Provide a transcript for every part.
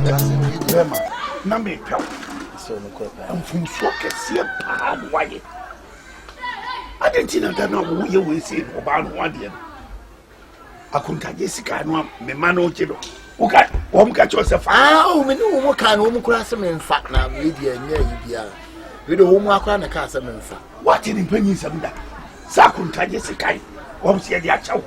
Bema, na me pɛw. So no ko pa. Mfum so kɛse pa waye. Adentina da na wo ye we se no ba no ade no. Akontaje sika no me ma no chido. Wo ka cho se fa. O me no mo ka no mo kura se me mfa na me dia nya yi bia. We do wo mo akwa na ka se me mfa. What in panyin sam da. Sa akontaje sika. Wo se dia chawo.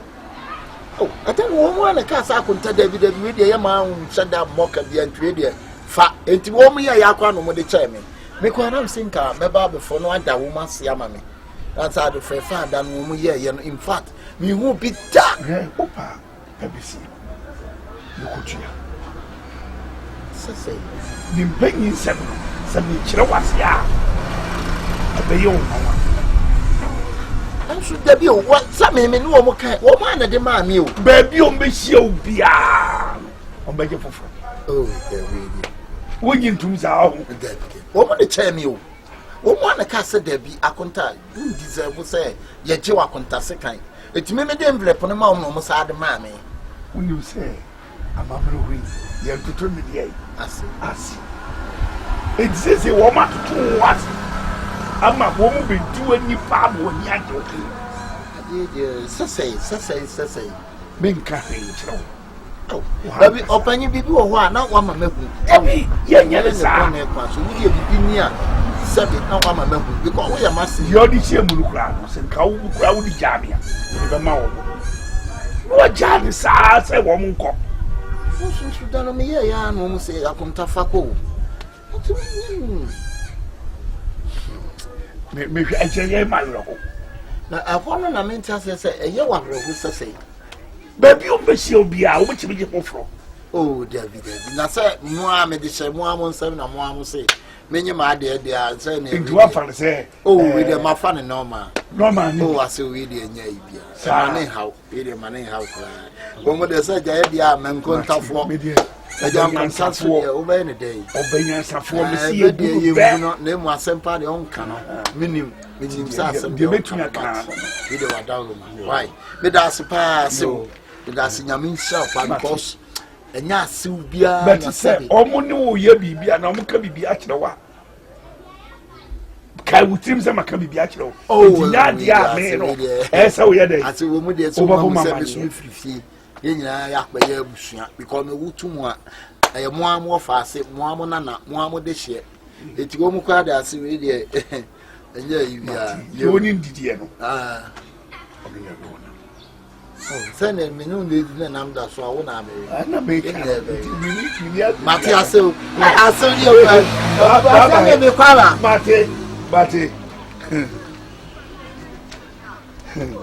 Oh, atan wo mo na ka sa akonta David we dia ya ma shada moka bia ntwe dia. Fa enti wo mo ya akwa no mo de che me. Me kwa na msinka me ba before no ada wo ma se ama me. That's how the fa dan wo mo ye in fact me hu bi da. Opa, kabisi. Lukutia. Sase. Ni mpanyin sam no. Sam ni kire wase a. Abeyo mama. I'm sure there be what some men no mo kan. Wo ma na de ma mi o. Ba bi o mbehia obia. O beje fofo. Oh, there really. Wo yintum za ho. Wo mo de che mi o. Wo mo na ka se there be akonta. You deserve say ye je wa akonta se kan. Etime me de envelope no ma mo sa de ma me. When you say amamro wi ye tutu me dey. Asi. It says a woman to what? Ama wo mu be du ani pa bo ni age okay. Sase. Me nka he chiro. Oh, baby opanyi bibi wo ho a na wa mama hu. Ebi ye nya le sa. Na kwa so wi bibi ni a sabi na wa mama hu because wo ya masi. Yo di che mu kura no se nka wo kura wo di jamia. E be ma wo. Wo jani sa se wo mu nko. Wo so dano me ye ya no mu se Akontafuo. Me aje ma lo ko. Na akwa na me ntia se eye wa horo se. Baby o be si obia o be chi be foforo. Oh David na se mo a me de she mo am nsem na mo am se menye ma ade a se na nti wa fa se oh we de ma fa ne normal ni oh ase we de nya ibia sa ne haw we de ma ne haw kra bo mo de se ja de a men Akontafuo ja Akontafuo o be ne dey obenya safo me si e bu be no na mu asempa de onka no minim sa asem de betunya ka we de wa down why me da sepa se me da se nyamin sha pa because enya asiw bia na se omo ne wo ye bibia na omo ka bibia kire wa kai wutrim se maka bibia kire wo nya dia me no esa wo ye dey ati wo mu de so mo se me so frifie ye nyina ya kpa ya busua because me wutum a e mo am fa ase mo am na mo am de hye eti wo mu kwa da ase we de enya yi bia ye woni ndidie no obenya no sene menu de nam da so awo na me na me ka mate aso ye ba me kwala mate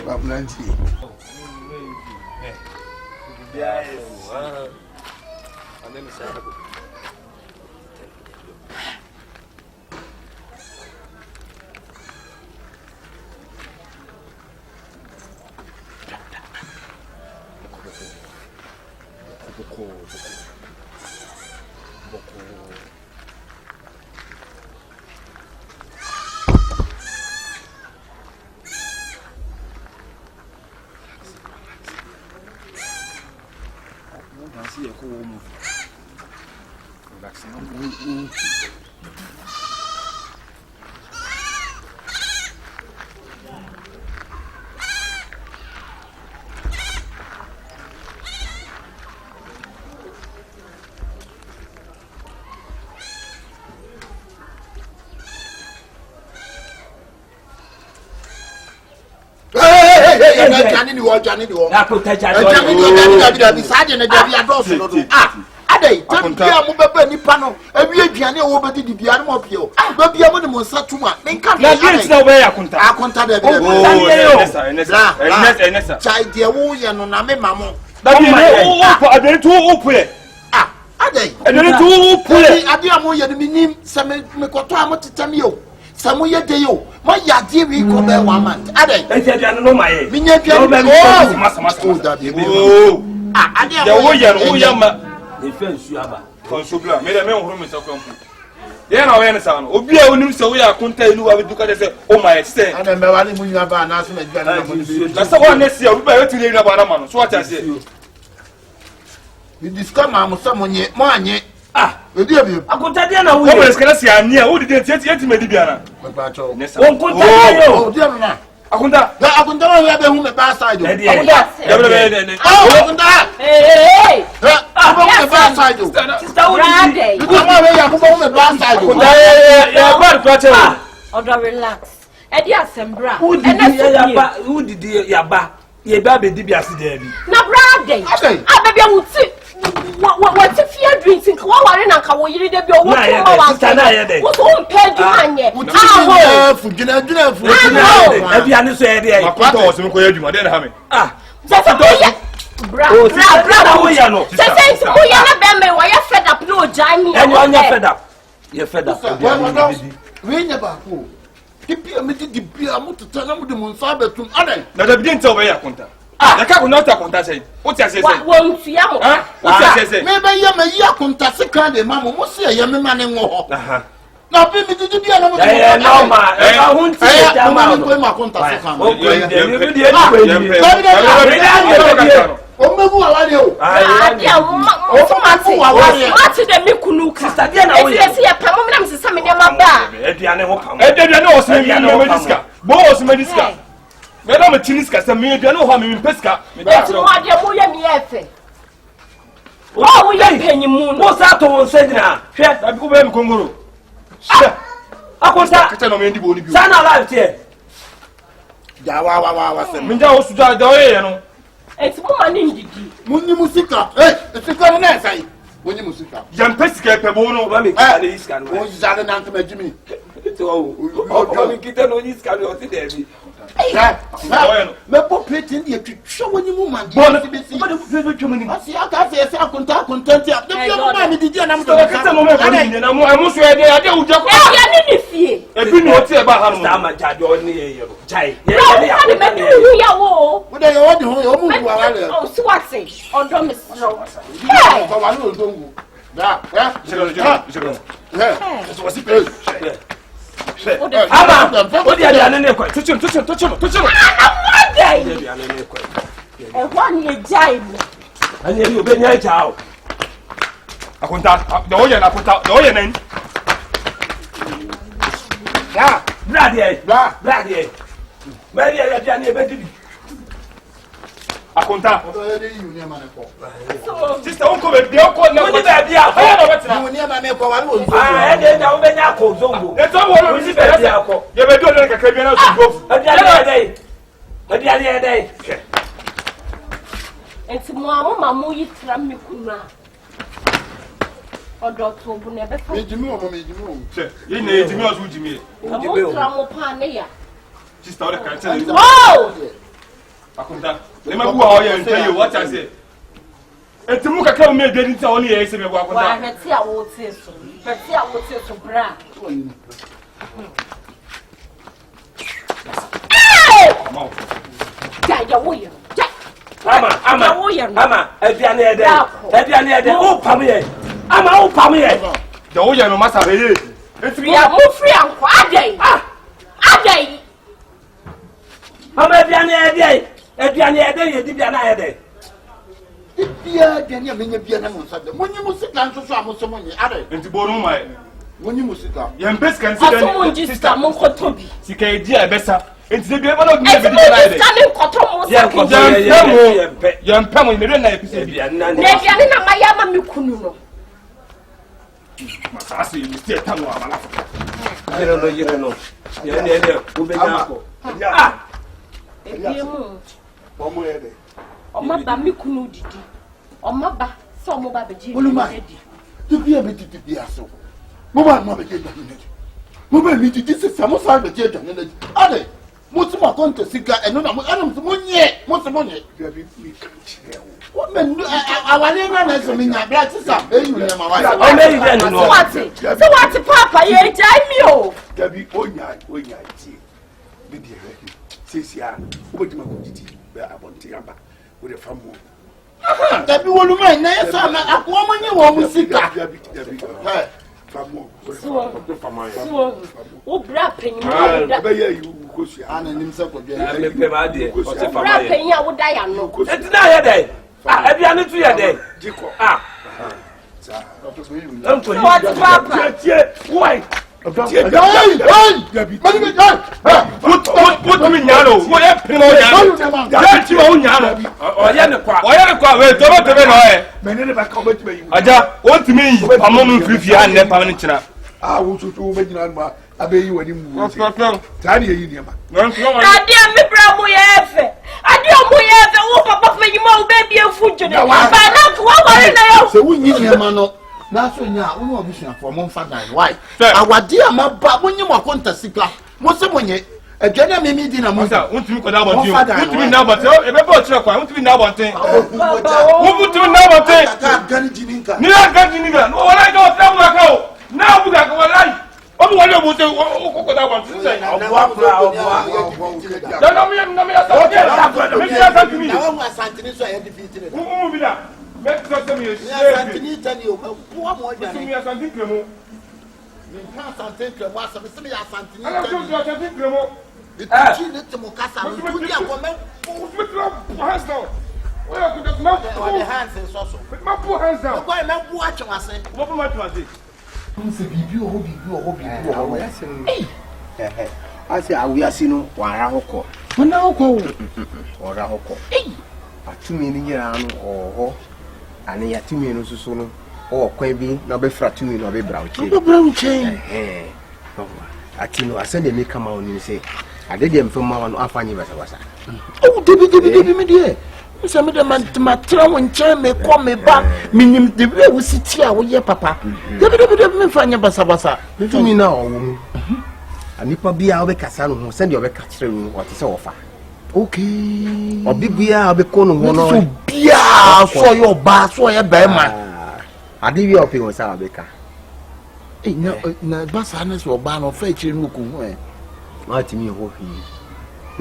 babnanti Johnny the one. Johnny beside the David Adoso. Ade, Tabia Mubaba Nipano, and we are Gianni over the Biano Pio. But be able to Monsatuma. Then come no way. I contact the child, dear William, and Name Mamma. But you know, I two open. Ade, and then two open. I dear Moya, the minim, some Mekotamo to Tamio. Samuya de yo, my yadi we go there 1 month. Ade, I know my Minya defense you aba consobla me dem ehuru me sakwampu dey na we ne sa no obi a onim se we akonta elu wa beduka de se o my extent ana me wale mu nyaba na so na dwa na se wo ne se obi ba wetu le nyaba na ma no so what I say you discover am so monye mo anye Edi abi. Akonta dia na wo. Wo skala si ania, wo di eti me di biara. Papa cho. Won konta dia yo. Oh, dia na. Akonta. Ya akonta wa ya be hu me ba side. Akonta. Akonta. Hey. Aba me ba side. Sister wo di. You go ma we ya hu me ba side. Ya ba to ache. Odo relax. Edi asembra. Wo di ya ba. Ye ba be di bi ase da bi. Na bra dey. Baby wuti. What if you drinking? What are na ka wo yiri de bi owo ko wa. Sister na ye dey. Wo so mpe anye. Fu gina fu. Ebi ani so ye dey. Akonta wo se me ko ya dwuma, dey na ha me. Sasa ko ye. Bra wo ya no. Sasa ko ye na be me wa ya fed up no jai me. Enyo anya fed up. Ye fed up. We nya ba ko. Kipi amiti dibia mututa na mudu munsa betum adan. Na da bidin tell we ya Akonta. Ya ka ko na ta Akonta say. Wo ti ase say. Wo mfia mo. Wo ti ase say. Me be ya me ya Akonta se kan de ma mo se ya me ma ne ngo ho. Na be mi didi bia na mudu. No ma. Hun ti ja ma. Ko ma Akonta se kan. O mebu awale o. Dia mati de mi kunu ka. Sister dia na wo ye. Esi ya pam mo na msesa me ne ma ba. Aduane ho pam. Aduane wo se me mediska. Bo wo se mediska. Me na me chiniska se me aduane ho me peska. Me Eti mo ade mo ye mi efe. Wo ye penyimu no. Wo sa to won se nyina. Hwe. Abi ko be me kongoro. Akonta. Ka no me ndi bo ni bi. Sana live tie. Ja wa se. Me ja wo su da ye no. Eti mo ma ni ndidi. Munyi musika. Sika na sai. Munyi musika. Jam pesika pe bo no. Ba me ka le iska no. O jare na ntama jimi. O mi kita no iska no ti de bi. Me po plate ndi etwetwe wonyi mu man. Bo na besi. Ba de fu fe twem ni. Asi aka se ese Akonta content ya. De bi mo ma mi didi na mo So ka mo me ko ni na mo so e de ade u je ko. Ya ni ni fie. E bi ni o ti e ba ha no. Sta ma jajo ni ye ye. Chai. Ye Ya ni me du ya wo. Wo de yo wodi ho yo mu wu awale. Oh, swati. Ondo me sro. Hey, so wa no dongu. Da, Jero. So wasi pe. Ama. O di aduane ne kwa. Tuchum. Amade. Aduane ne kwa. E ho ni e jai me. Ani e obe nya chao. Akonta, de o ye na Akonta, de o ye nan. da. Brad ye. Mary ya aduane e be di. Akonta. Odo ye de yu ni ma ne ko. Sister onko be bi onko na. Mo ni ba bia. Ayo na betina. Ni ni ma me ko wa lo nzo. E de na obe nya ko zongo. E to wo lo bi be bia ko. Ye be do le kakra bi na so go. Aduane e dey. Enti mo amu mamu yi tra me kuna. Odo to bu ne be fa. Me jimi o. Che, ye na ejimi o so jimi. Mo tra mo pa ne ya. Sister o de kan tell you. Oh! Akonta. Le ma bu o ye ntai o what I say. Enti mu kakra me de nti o ne ye se me bu Wa Akonta. hweti a wo tie so. Hweti a wo tie so bra. Mama. Ja wo ye. Ama, aduane e dey. O pam ye. Ama o pam ye. De o ye no masa be ye. Enti Ya mo free anko adai. Adai. Ama aduane e dey ye di bia na e dey. Bia de ni amenya bia na mo sabe. Munyi musika nso so amoso munyi ade. enti bo no mai. Munyi musika. Ye mpes kan se Aso mo njista mo kotobi. Sika e dia e besa. Enti de bia ba no Eti mo njista ni kotomo sa. Ye mpem me do na e pese bia. Ne bia ni na maya ma me kunu no. Masasi ni tie tanu amala. Yere no. Ye ne obe nya ko. Ebiemu. Omo ye de. Oma ba me kunu didi. Oma ba so mo ba beji. Oluma. Tu bia me titi bia so. Mo ba no be je dani ne. Mo ba mi titi se samo sa be je dani ne. Ade. Mo ti mo Akonta sika eno na mo anam so monye. Mo so monye. Bia bi mi kan chire wo. O me awale na so mi nya bra sisa. Eyu ne ma wa. O me ide no. So what papa ye jai mi o. Gabi onya ti. Bi de re. Sisi a. O be di ma ko titi. Be abonti aba. O de famu. Gabi woluma na ye sa na akwa monye wo mu sika. Gabi. Famu. So o bra penyi Ah, be ye yu ko sia. Ana nim se ko bia. Me pe ma de. O se bra fama ye. penyi a wo da ya no. Enti na ye dey. Aduane tu ye dey. Diko. Ah. Why? What do you mean, Yano? What happened? That's your own Yano. Or Yanaqua. Wait, don't tell me. Aja, what to me? I'm on 50 and never managed. I will to obey you when you move. Tiny, you never. I dear me, Bravo, I don't papa for you, baby, and food. I not so we need your man. That's when you are vision for Monfada. Why? Our dear Mabba, when you are going to see, what's the money? A general made in a month. Want to know about you? Want to be now, but if I bought you, I want to be now, but what would you know about it? Near Ganjinica. No, I don't know. Now we got our life. Oh, what I want to say. I say, I will see no Warahoko. When I go, or Rahoko. A 2 million or and a 2 million soon, or Quaby, no be fratuni, no be brown chain. I tell you, I send them come out and say, I did them from my Afani Vasavasa. Oh, Debbie, dear. Some of the man to my throw and chair may call me back, meaning the way we sit here with your papa. Debbie, find your Basabasa. Let me know. And if I be our Cassano who send your catcher what is offer. Okay. Or big beer, I'll be calling one of beer for your bar, for your bear. I give you up in Sabaca. No, Bassanas or ban of fetching Muku. Not to me, who he.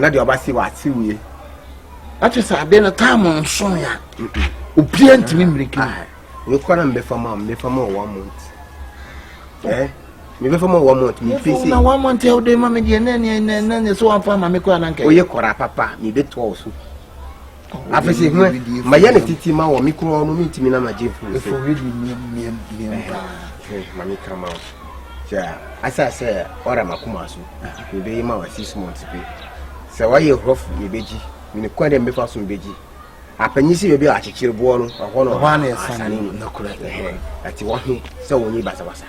Not your Bassi, what you. I just have been a time on Sonia. Who planned to me. You couldn't be for mom, be for more 1 month. Eh? Maybe for more 1 month, me face. Now 1 month, tell them, Mammy, and then so on for my Mikuan. Oh, you call papa, me bit also. After saying, my young Titima or Mikro, no meet me, my Jim. If you really Mammy come out. Yeah, as I say, or I'm a Kumasu. You be my 6 months. So why you rough, me beji? Me quite a before some beji. A penisi will be a chill born, or one is no correct. That you want me, so we need Basabasa.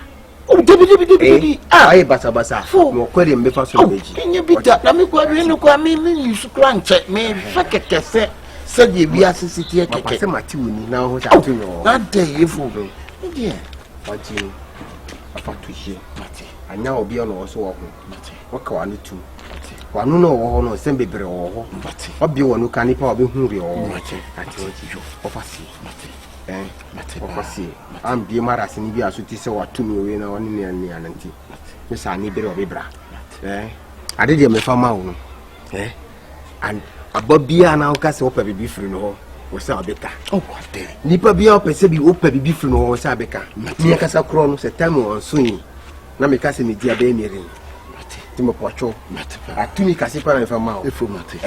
Oh, Debbie, I Basabasa, no query before some beji. Can you be that? Let me go in look at me, you scrunch at me, fuck a cassette, said you be a city at my 2 now, who's out to know. That day, if you go. Yeah, what you about to hear, I now be on also walking. What can I do? One no, send baby or what be one who can nip or be hungry or watching at you of us. I'm be maras and be a sweetie so what to me in our near auntie. Miss Annie Bero Bibra. I did him a farm, and a Bobia now cast up a baby free no was Sabeca. Oh, what day? Nipper be up a sebi open baby free no Sabeca. Near Casa Cronos a time on swing. Namicas in the dear baby. Timo Pocho, a tunica separate from mouth. If you matter,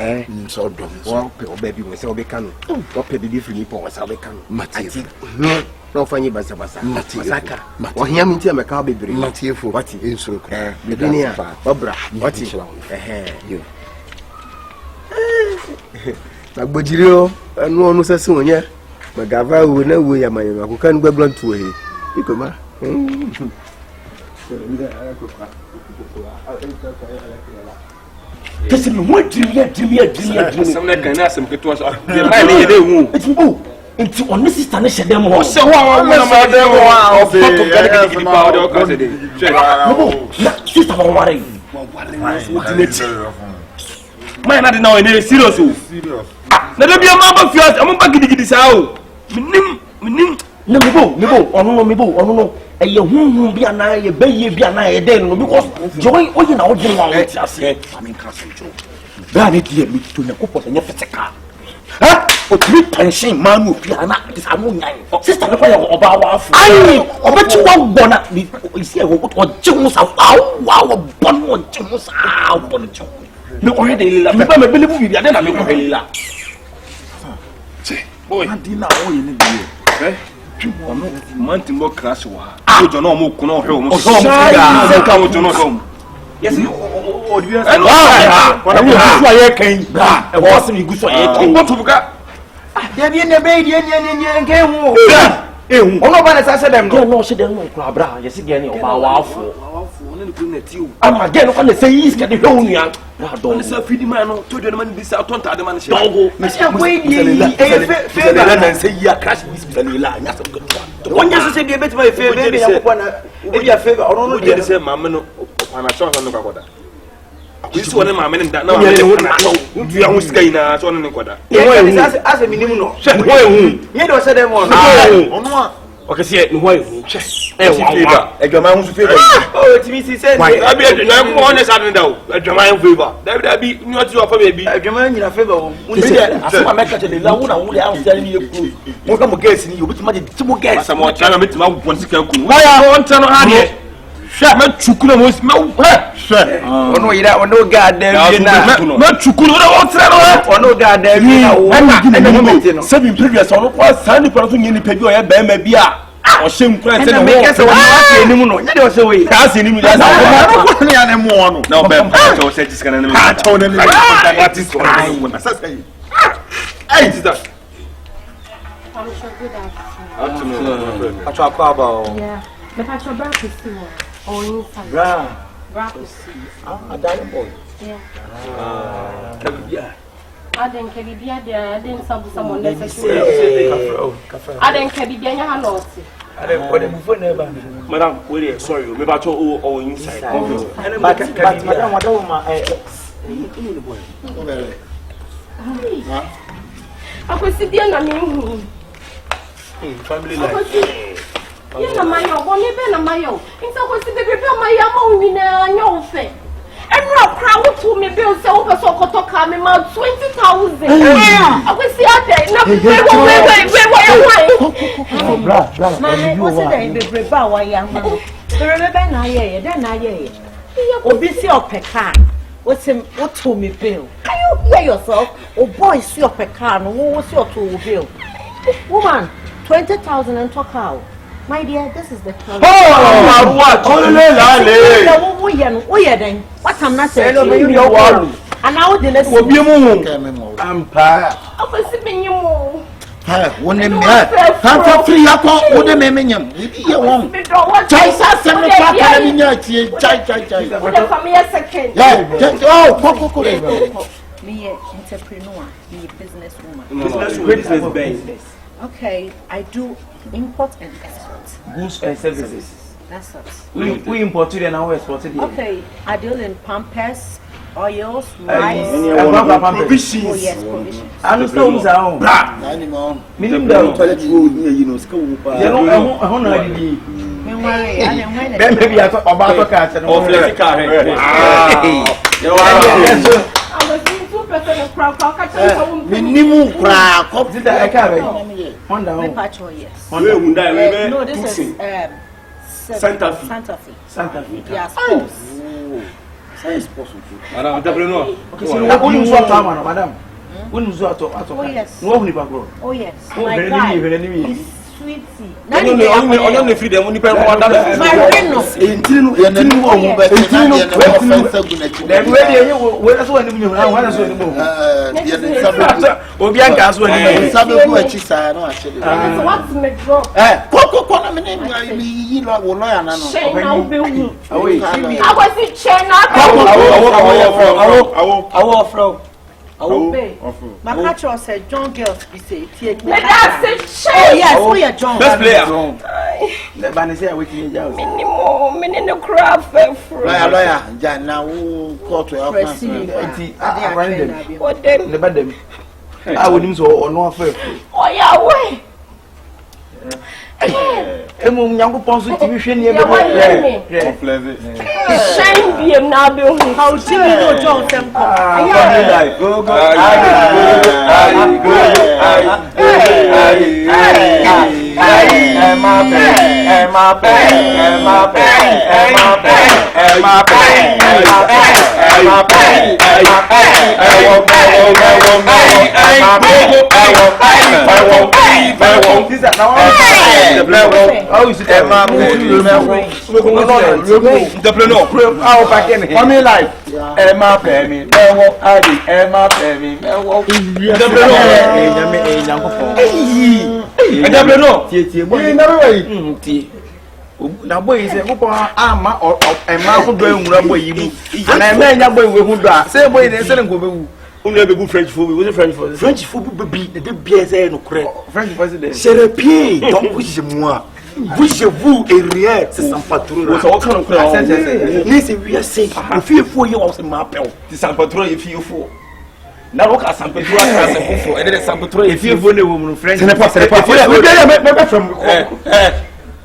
so don't baby was Sabecan. What baby free nipple was Sabecan. Matty, no funny Basabasa. Mataka, or him into a car baby. Matty for what he is so clear. Livinia, Barbara, what is wrong? You. Like Bojiro, and one was a soon, yeah. But Gava will know we are my who can't go blunt to him. You come on. Listen, what do you some like an ass and get was my name. It's who? It's on this is Tanisha demo. So, man, I didn't know any serious. Let me be a mamma fiat. I'm back to this out. No, no. A young be an eye, a baby be an eye, then because joy or you know, I said, I mean, Castle Joe. That it here me to the couple and your car. Huh? But me pension man will be an act. I'm sister of our I bet you won't bonnet. Is here what Jones are wow, one more Jones out on Joe. No, already, I'm believe you, then I'm going to boy, I did not owe you. Ono manti mo crash wa. Ojo na mo kuno hwe mo. So mo se ka ojo no so. Yes, o di yes. Wala mo gusu aye kan. E wo se mi gusu aye kan. Mo tubuka. There be na be die nie nke hu. Ehu. Ono ba na sa se dem no se dem no kura bra. Yes ge ne oba wafo. Ona ni kunu na ti o. Ama ge no ka na say is ke de hwe hu nua. Na do. Ona sa fidi man no to de man bi sa tonta de man she. Dongo. Me se kwai die fe na say ya crash bis bisalila. Nya sa ko. Onye se de betima fe be ya ko na e dia fe ono no de se mamme no ana so no ka koda. This one ma men da na ma men du ya musika ina so no nkoda. Ase minim no. Ho ehu. Ye do se dem on. Ono a Okese no ho ehu. E wa. Adwama hu so favor. Oh, timi si se. Abi adwama ko honest ade da o. Adwama hu favor. Da bi ni o ti o fa be bi. Adwama nyina favor o. Unde asema meka che de la wona wo le am tell me you. Mo ka mo gas ni obi tuma de timo gas. Asa mo tana metima wo pon sika ku. Wa ya on tano ha de. Sha ma chukuna mo sha. Ono ira ono ga da bi na. Ma chukuna wo tra no. Ono ga da bi na wo. Ana moment no. Seven previous ono kwa sani para so nyini pedi o ya ba ma bi a. O shem kura se no. Me kese wo na enimu no. Nya de o se we. Ka se nimu ya sa. ko ne ya ne mo ono. Na o ba pa to se jiska na me. Ha to ne me. What is going on? Hey, Jesus. I'm sure good afternoon. Atwa kwa ba. Yeah. Me catch your bra to see one. Or inside. Bra to see. Adai boy. Yeah. Kabia. I didn't care there. I didn't sub someone Say necessary. I didn't care there. You have not. Madam, wait, sorry, me ba to o inside. But madam, what do ma I could sit there na me. Family life. You na mayo, bo me be na mayo. Inta ko si bebe pe mayo ma onyina anya ofe. Enra kra wo to me bill say wo pe so kotoka me ma 20,000. I go see ade na we bra. Mama, what's it that be ba wa ya ma? Remember na ye, then na ye. Obi si opeka. What's him what to me bill? Can you hear yourself? Oh boy, see opeka no wo see to bill. Woman, 20,000 and talk out. My dear, this is the time. Oh, what? What I'm not saying. And now the next one. Empire. I was sipping you more. One name, Pampa free up on the Meminium. You won't. Chai Sassan, Chai. What a family second. Oh, me entrepreneur, me businesswoman. Business. Okay, I do import and export. Goods and services. That's it. We imported and now exported. Okay, I deal in pampers, oils, rice. Provisions. Oh yes, provisions. I understand who's our own. Minimum toilet road near you know, school. You know, I don't know. Maybe I thought about cars and all the car. I was seeing 2% of crowd. Minimum crowd. Did I carry? Yes. No, this is Santa Fe. Santa Fe. Yes, sports. Say sports. Madam, entrepreneur. Okay, so you want to madam? When you go to Oh yes. No only back. Oh yes. Oh, My guy is sweetie. No, free them only pay one dollar. My Reno. What's my drop? I was in China. My catcher said John girls be say take me. That's it. Oh yes, we are John. Best player. The man is here waiting. Many no crab for Lawyer, Jan, now court to what them? The bad I wouldn't so or no affair. Oh yeah, way. Young Ponsu TV Shine be now be How do you know John Temple? Go. na boy say go ama ema ho do enwura boy yi mu na ema nya boy we hu do a say boy dey say nko bewu unu be bu French food we French food be de bia say no kure French president c'est le pied donc moi vous et rien c'est sans patron là so kan kure ni c'est we say o fie fo ye o se ma pe o ti sans patron ye fie fo na wo ka sans patron ka sans fo e de sans patron ye fie fo ne wo mu French c'est pas we be from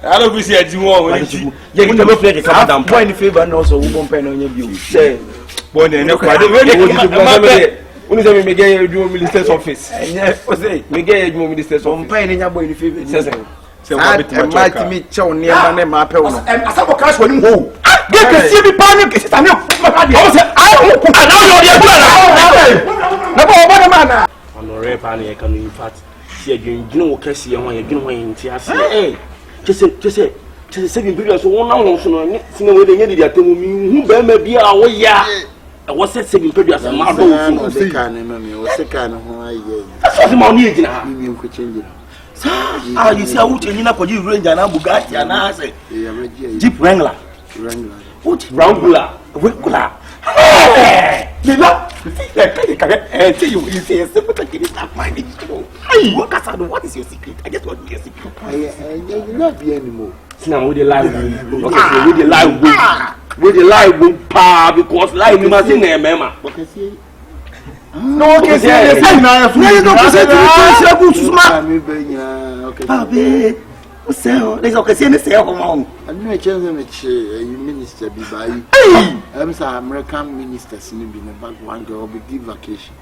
I don't see a Jimo when you can never play the Captain Point in favor and also won't pay on your view. Say, boy, they never only me get your minister's office. And yes, me get your minister's office. Paying in your boy in favor. So, I might meet Chow near my name, my pal. And I saw a cash when you go. Get the city panic. I know I'm no rare panic. In fact, see again, you know, Cassie, and you're doing Hey. Just say video so one now so no see no we dey dey atem mi hu ba ma bia wo ya e wo say video as ma do so se ka na ma mi wo se ka na ho aye so ma oni ejina mi nko change ah you see how change na koji Ranger na Bugatti na say Jeep Wrangler what Wrangler Lila tell you say simple to get that money. What is your secret? I just want your secret. You not be anymore. Now with the live okay, with the live pa because live you must say mema. Okay, see. No, okay, see. No, you don't say to so, there's occasion to say, come on. I'm not changing minister be by I'm some American ministers in the back one girl be give vacation.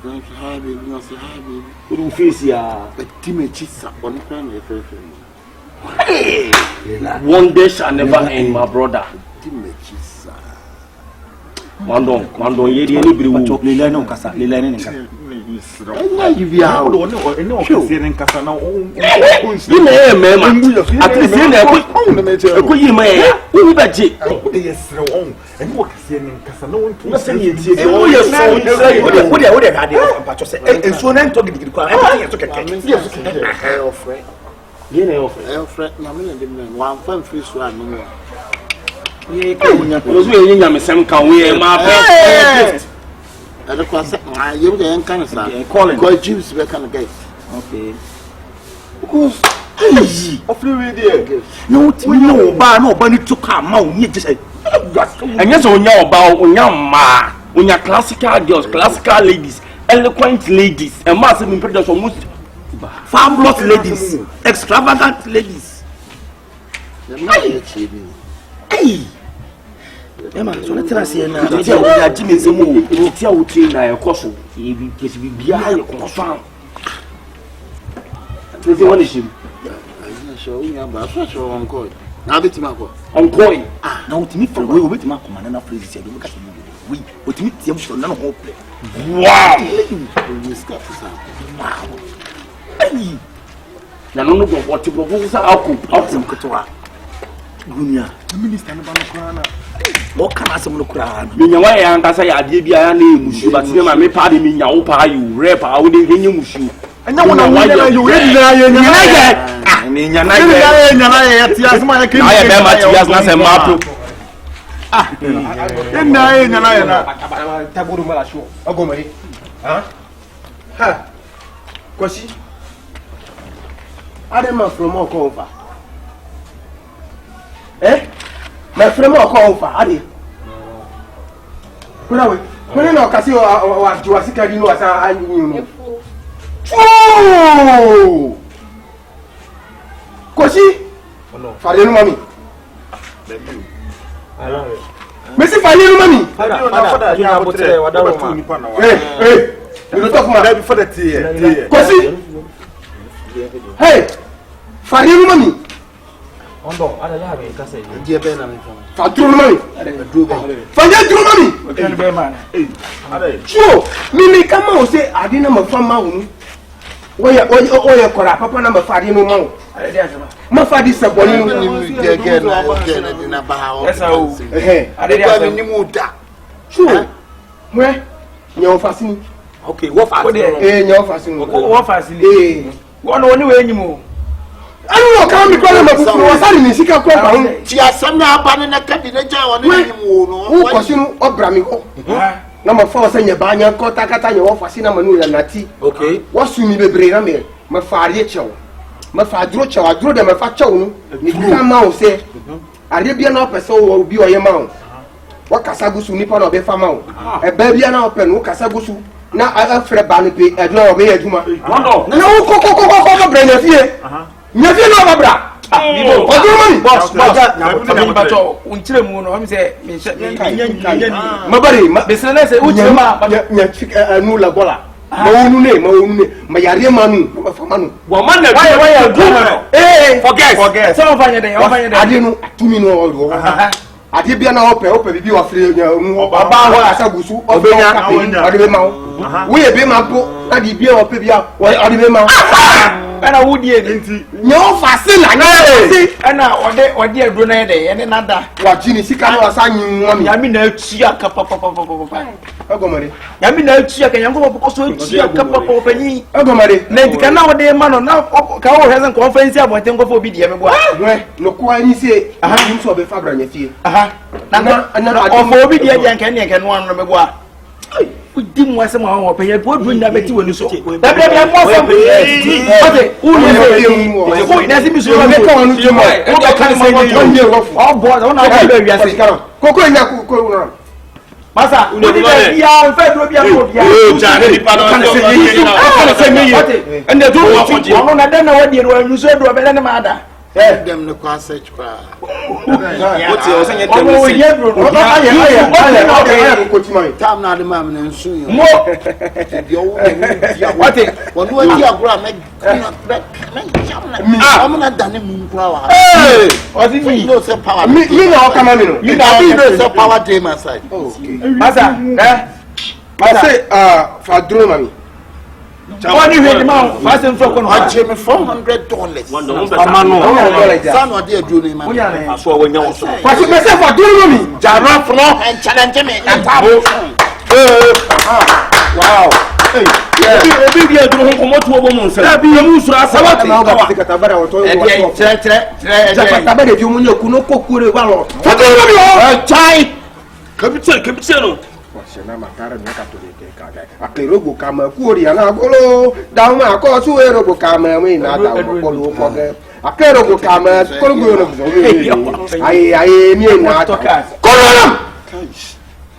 Don't have baby, not so high baby. You don't face ya. But Timmy Chisa on the Hey! One day shall never end, my brother. Timmy Chisa. Mandon, ye anybody will talk Lila no Casa, Lila in Casa. You be out. No, in Casa now. You may, ma'am. At least in there, could you may? Who be Jake? Yes, and what is in Casa? No one can say it. Oh, yes, what they had and so then talking to the you know, Alfred, one fun fish one more. Was we in some can we my and of course, you can kind of call Jews back on the gate. Okay. Because of the no, no, bunny to come out. You just and yes, on your bow, on your ma, on your classical girls, classical ladies, eloquent ladies, and massive impressions almost fabulous ladies, extravagant ladies. Hey! Emma, so let's say now. Tell Jimmy some more. Tell you na your course. If you be behind your confirm. There's one issue. I'm not sure we are but sure on call. Now bit my call. On call. Ah, now to me from we bit my command na phrase say look at me. We, but me tell you na no play. Wow. You start to sound. Wow. Hey. Na no go what you propose out some kotoa. Gunya. The minister no ban krana. What can I say no krana? Me nya why an kasa ya de bia na emusu but me ma me pa de me nya wo pa you rap a wo de nya musu. Anya wona why you ready na ye nya. Ah, me nya na ye ti asma ya kiri. Na ye be ma ti as na se ma pro. Ah. Na ye nya na ye na. Taburu mala show. Agomari. Ha? Ha. Kosi. Adema from Okonfa. Eh? My friend Okonfa, Adi. Kuna we? Kuna no kasi wa juasika dino asa anyu. Oh! Kosi? No. Farienu mami. Mesi farienu mami. Hey. You don't talk about that before the tea. Kosi? Hey! Farimu mami. Ondo, ada ya be kase. Dia be na me fa. Faturu mami. Fanya duru mami. Can be man. So, mimi kama o say ade na mafama wo. Oye kora papa na mafade no ma wo. Mafade saboni no ni dia ge na ba ha o. Esa o. Ade dia ni mu da. So, we nyo fasini. Okay, wo fa. Nyo fasini. Wo fasini. Wono woni we enyim. Anu no kan mi kwala mabufu wasari ni sika kwa pa hun. Ti asem na aba ne na kadi na ja woni enyim wo no. Wo kwasinu obra mi ho. Na ma fa osa nya ba nya ko takata nya wo fasina manu ya nati. Okay. Wo su mi bebre na me. Ma fa ari chewo. Ma fa adro chewo, adro de ma fa chewo no. Ni ka ma o se. Ari bia na opese wo bi o ye ma o. Wo kasa gusu nipa na obe fa ma o. E ba bia na ope no kasa gusu. Na afre ba no pe e do obe aduma. Wondo. Na wo ko bre na fie. Nya fie na babra. Bibo. Odumani. Boss. Na bato. Unchire mu no, am say me nya. Mabari, Besene se uchire ma. Nya nu la bola. Ma wonu ne. Ma yare manu, ma fa manu. Wo man na why do no. Forget. Some fanya dey, ade no atumi no o. Ade bia na ope bibi wa fire nya mu baba ho asagusu obenya ade be ma wo. Wo ye be ma po na di bia ope bia ade be ma wo. Ana wudi e nti. Nya o fase na nya fase. Ana ode aduro na dey ene nada. Wa jini sika na wasa nyi ami. Ya mi na atua ka papa. Agomare. Ya mi na atua ka yango papa so atua ka papa panyi. Agomare. Na nti kana ode ma no na ka wo hezen conference abonte nkofo obi de me boa. No kwa ni se ahim so be fabra nya fie. Na ofo obi de agya nka ne nka no anu me boa. Udi mu asem a wo pe ye bo du na beti woni so. Da bia mo so. Okay, uni se. Ko ina se mi so be ka wonu timo. Wo be kan se ni o bo na ba be wiase. Koko nya ko no. Masa, uni be bia fe dro bia mo bia. O jare ni pa no se me ye. Ende du wo na da na wadi ro anu so do be na ma ada. Dem no kwa search kwa. Oti o se nye dem. O ye bro. O ba ye. Ko ti mai. Tam na de ma me nsu yo. Mo. Di o dia. What? Wonu ati agura me jamna. Am na dane mu kwa wa. Eh! O ti mi. No say power. Me na o kama me no. You know say power dey my side. Okay. Masa, Masa fa duro mami. Wani hwe ma fast and flow no. I pay me $400. Amano. San o dey aduro ni ma. Aso wonya wo so. Kwasi me say fa duro mami. Jara flo and challenge me atabo. Wow. Ebi bi aduro ho komo tuo bo mo nse. Da bi mu sura asawati. Na ga tika tabara wo to wo. Tre. Ja tabara bi mu nyaku no kokure wa lo. Fa duro mi o. Chai. Kapitse no. Na makara na katolike kaga akerogo kama kuori na golo dauma ko su erogo kama we na da ko lo ko ge akerogo kama ko go no zo ai mi na to ko lo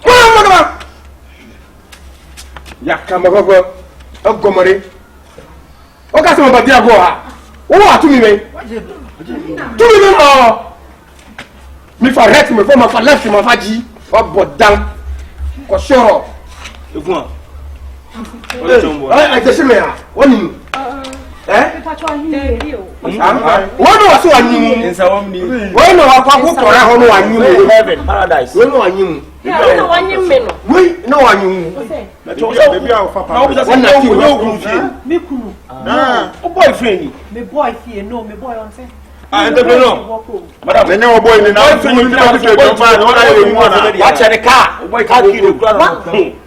ko ya kama go ogomore o ka se mo badia go ha o wa tu mi me no mi fa right me for ma fa left ma fa ji o bodan ko shoro Egun. Ai te shime ya woni wonu waso anyimu Nsa wom ni. wonu wakwa ko tora ho no anyimu Heaven, paradise. wonu anyimu No wanyim me no. we no anyimu Na cho baby a fa pa. wonna ti no ogun fie. Me kunu. O boyfriend. Me boy fie no, me boy on say. Entrepreneur. Madam, me no boy ni na tu mi na tu do fa no na ye mu na. Watch the car. O boy car kiri kura no.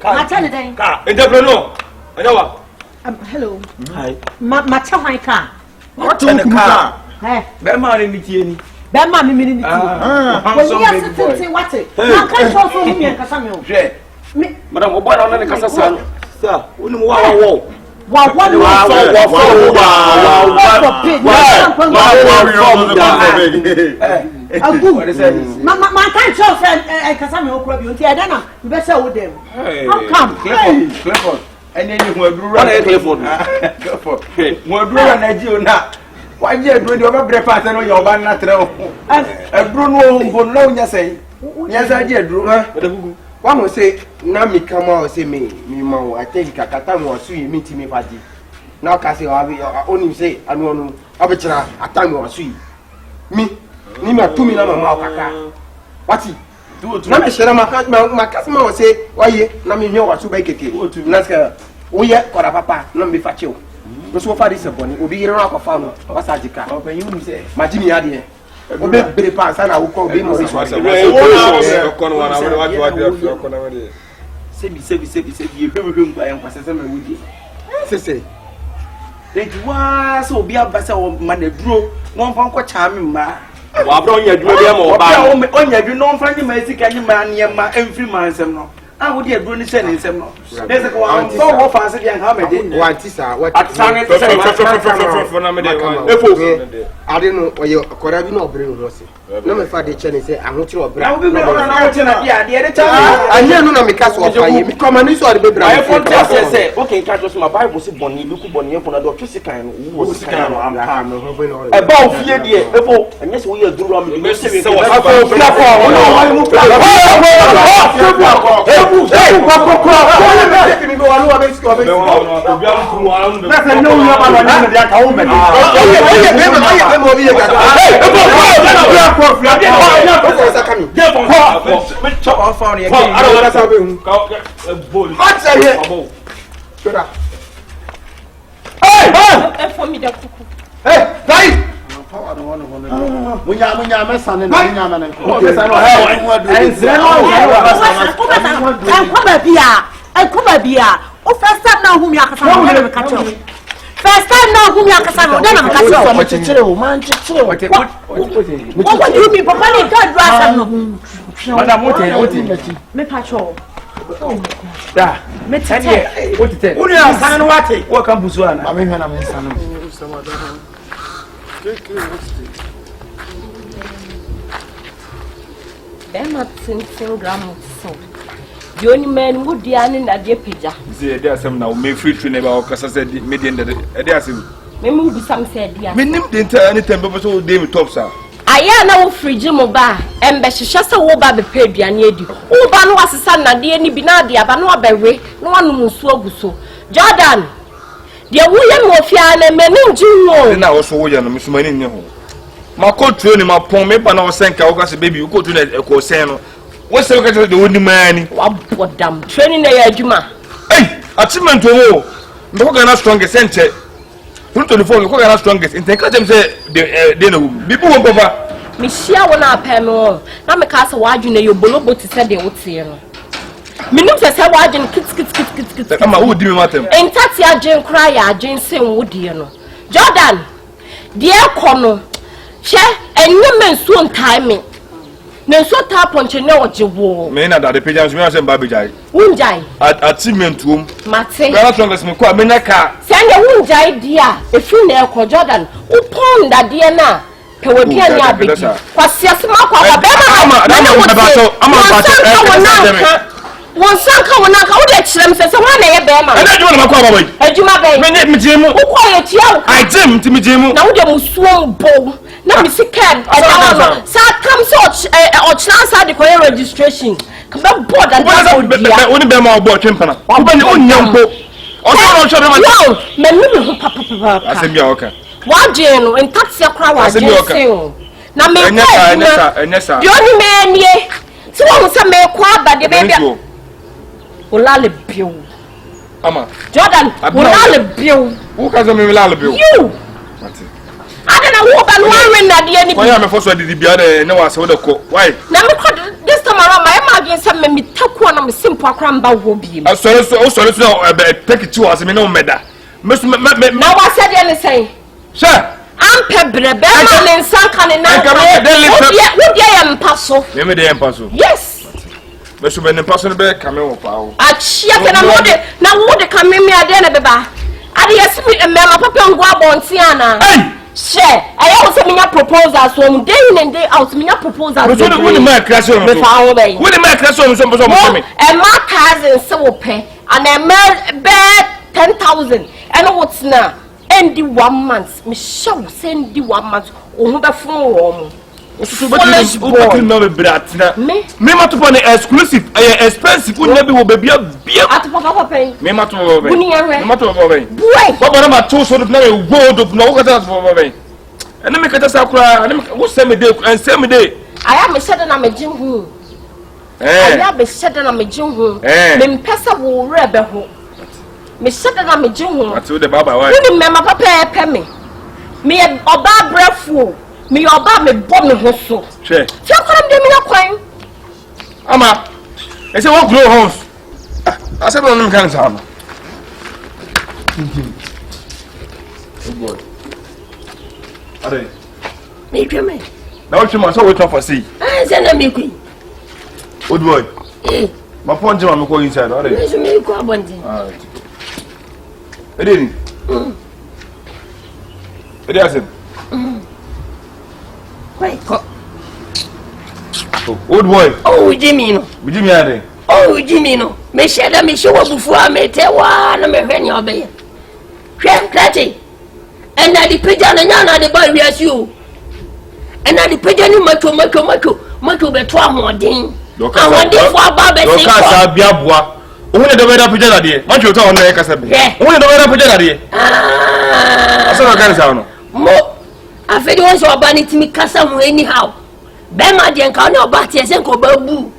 Ma tell you Car. Entrepreneur. Anyawa. hello. Hi. Ma tell my car. Watch the car. Eh. Be ma ni tie ni. Be ma me ni ti. When you are sitting what it. Ma kan so so me kasa me o. Hwe. Me Madam, o boy na na kasa sa. Sir, oni mo wa wo. wa one ma can't show friend kasa me okura bi unti eda na be say wo dem how come Clifford and then you aduru na Clifford mo aduru na ji ona wa ji aduru ni o be breakfast no ye oba na tre o aduru no mbo na onya sei nya sa ji aduru wa mo say na mi kama o say me ma o I think kakata mo asu yi mi ti mi faji na ka se oni say anu onu abechira atami wa so yi mi ni ma tumi na ma okaka wati na me shera ma kasma wa say waye na me hwe wa so ba keke na ska wo ye kora papa na me fa chew no so fa dis boni obi yire na akwafa no wasa jika open you ni say majini ade obe bere pa sana wo ko be mo so ko no wana wa ko na we sebi ehwehwe ngwa en kwasese ma wudi sese enti wa so obi abasa wo ma na duro won fa nko cha me ma wa bro onya duro be ma oba onya duro no fa nyi ma sika nyi ma ne ma emfiri ma nsem no a wo de duro ni se ne nsem no dese ko wa so wo fa se dia ha me de wa antisa wa atsange se na me de efo ade no oye akora bi no obre no se no me fa de chene se ahotire obra na wo be na wo chene dia de cha anya no na me ka so ofa ye me koma ni so de be bra I for se okay ka so my bible se bonni luku bonni e fona do twisi kan no wo sikan no ampa no ho be no e ba ofie de efo anya se wo ye duru am de se we afo fia ko no wa mu fia Munya mesane na munya mane. Enkoba bia. O first time na hu mi akasa no na me ka tro. First time na hu mi akasa no na me ka tro. Ma chichire o man chichire o. What do you mean? Papa ni God ras no. Madam what Me pa tro. Da. Me tete. What it? Uni asane no wate. What can busu ana? Ma me hwe na me nsane. Bema tintin gram so. The only man would be an in that dear pija. There are some now may free to never or Cassa said median that they are saying. Maybe will be some said, dear. We named the entire any temper so David Topsa. I am now free Jim Oba, and Beshasta Woba the Pebby and Yedi. Oh, Bano was a son, and the any Binadia, Banoa Berry, no one who so. Jordan, dear William Mofia and men Jim. And I also William, Miss Manin. My coat training my poem, maybe I was saying, I was a baby, you go to the Cosano. What's the look at the only man? What damn training the Juma? Hey, achievement to war. The Hogana strongest center. Put to the phone, the Hogana strongest. In the them say, they know. People won't cover. Michelle will not pay more. Now, my castle, why you know your bolobo to say they would see you. Minutes as I watch and kits. I'm a wood, you matter. And Tatia Jane cry, Jane saying, would you know? Jordan, dear Corno, share and women soon timing. No so tap on channel what you wore. Men that the pigeons me and baby jai. Wunjai. Achievement room. Mate. Not strongest me kwa menaka. Send a wunjai dear. If you near Jordan, upon that dear na. Pewebia ni abedi. Kwa siasima kwa bema. Wansanka wanaka ode chirem se wana ye bema. Ena juma na kwa boy. Ejuma be. Me mjemu. Ukwa ye tia. I jam ti mjemu. Na ode musuo bo. Na mi sikan. Sa come so or chance had the registration. Come on board and only be my board chimpana. Ubani onyampo. Oso show them. Wow, me me papa. Asemi okay. Wa jeno en taxi akra wa jeno. Na me Enesa. The only man ye. Si won say me kwa ba de baby. Olale bio. Ama. Jordan, olale bio. Who can me olale bio? You. I don't know what I'm wearing that the any. Why am I forced to be there? No one saw the coat. Why? Now, this time around, my imagine some me talk one of the simple cramba will be. I saw take it to us. I mean, no matter. Now, I said anything. Sir, I'm Pebble, and Sankan and now. Would you am passo? Maybe they am passo. Yes. But you been impossible back, come over power. I check and I'm not it. Now, would it come in me at the end of the bar? I just meet a man, Papa and Guab on Siana. Share. I also mean a proposal so day in and day out. Me a proposal. But what the man crash on? What the man crash on? Some me. And my cousin so pay and a man bet 10,000. And what's now? And the 1 month. Me show send the 1 month. Oh, the phone. Foolish boy. Me ma to pon exclusive, expensive. We never will be a beer. At Papa Pay. Me ma to over. Me ma to over. Boy. Papa ma to so na we gold of no got for over. And then make us akura, and who send me day and send me day. I am a sudden I'm a Jim who. I am a sudden I'm a Jim who. Then Pessa will rebel home. Me sudden I'm a Jim who. I told the Baba why. You remember Papa Pemmy. Me a bad breath fool. Me oba me bomb me hoso. Che. Ti akwam de me akwan. Ama. E say what grow homes. I said no can say ama. Oh boy. Are. Me tweme. Now you must wait for see. Ah, say na me kui. Old boy. My phone jam me go inside. Are. Me so me ko abonti. Ah. E dey ni. E dey asen. Wait, old boy. Oh, Jimmy no. Jimmy are. Oh, Jimmy no. Me sheda me show before me te wa na me hwe obey. Hwe krati. And na di pija na nya na di boy wi asu. And na di pija ni macho be to amodin. Amodin fo aba be se ko. Doka sa bia boa. Ohun de be da pija na de. Macho to ono e kasa be. Ohun de be da pija na de. Ah. Asa ka nsa no. Mo afedi won so oba ni timi kasa mu anyhow. Be ma de nka na oba tie se nko ba bu.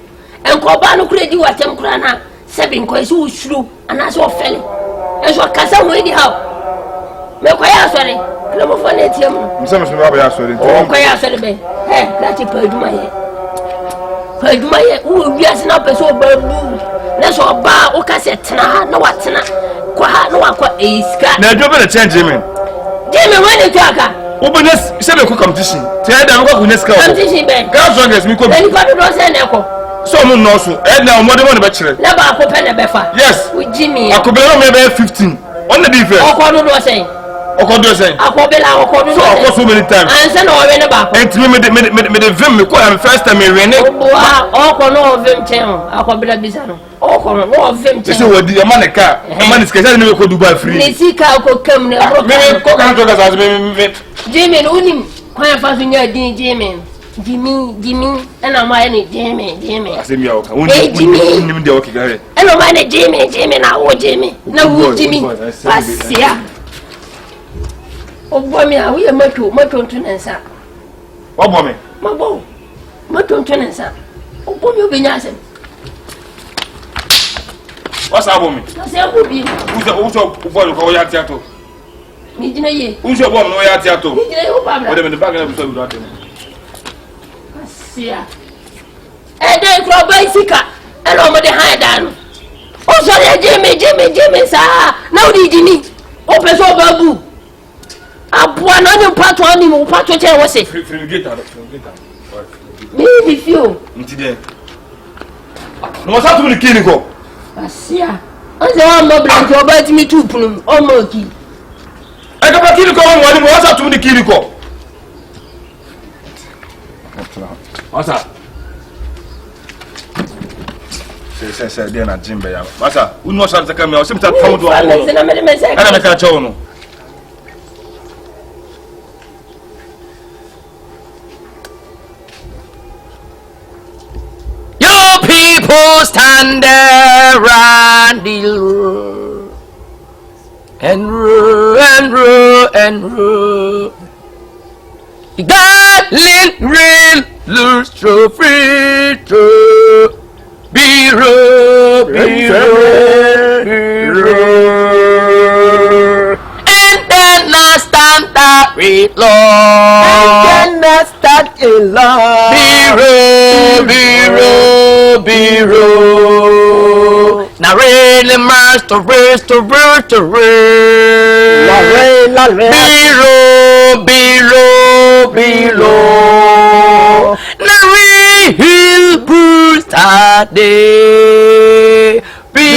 Enko ba no kura di watem kura na sebi nko ese usuru ana so ofele. Enso kasa mu anyhow. Me kwa ya sori. Kle mo fa na etiem no. Mse me baba ya sori. O kwa ya sori be. Lati paduma ye. Paduma ye wo wiase na pese oba bu. Na so oba o kase tena na watena. Kwa ha na wakwa eiska. Na do be the change me. Jimmy when you talk. Obenes se be ko competition. Ti e da me ko kunes ka. Competition be. Girls strongest me ko. Then you do say na ko. So mo no so. E na omode mo ne be kire. Na ba ko pe na be fa. Yes. With Jimmy. Akobelo me be 15. On the defense. Oko do say. Okodo say. Akobela oko do. So oko so many times. And say no we na ba ko. Enti me the vim me ko am first time me win. Oboa oko no vim chen. Akobela bisa no. Oko no vim chen. Say we di man ka. Man is kesa ni me ko Dubai free. Ni sika ko kam na bro. Me ko kan to kasa me. Jimmy unim kwa fa so nya din Jimmy ana ma ni Jimmy asemi ya oka woni nim de oka gare ana ma ni Jimmy na wo Jimmy na wo Jimmy pasia obo mi a wo ye mato ntunensa obo me mabo mato ntunensa obo mi obenya asem wasa obo me na se obo bi uso obo ko ya tiato mi dina ye uso obo no ya tiato mi dina ye obo abla o de me bag na so do atem pasia dey kro bicycle elo mo de han dan o so de Jimmy sa na o di Jimmy o pe so babu abua na ni pato ani mo pato che wo se frigate ni bi fio nti de no wasa tu ni kini ko pasia o se wa mo blank o ba ti mi tu punu o mo ki e ka ba kini ko woni mo wasa tu ni kini ko wasa se dia na jimbe ya wasa unu wasa ta kamera o se mta tawo do awo se na me se ana me ka chawo no you people stand there and roll and roll Darling, real, lose so free to be roll. And then I stand up with Lord. And then I start in love. Be roll. Now really must to race. Be low. Now real boost day. Be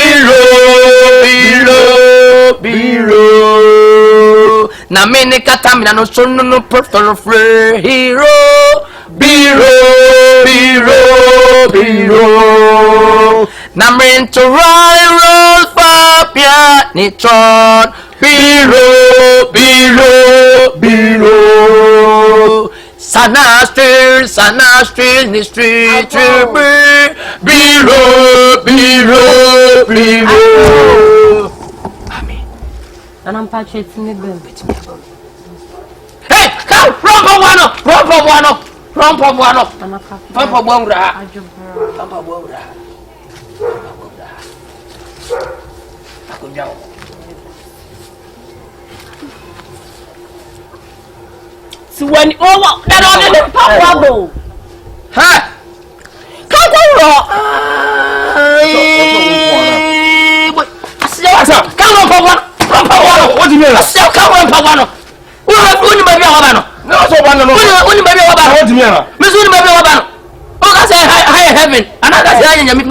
low. Now many katamina no son no personal free hero. Be low. Now mean to roll for pianitron. Be low. Sana still ni street biro. Amen. And I'm patching me bed. Hey, come, rompa buano. Papa bongra. So when that on the papa Ha! Come on. What do you mean? No, so one no. What What do you mean? Miss Unibaba. Oh, say high heaven. Another say Yami.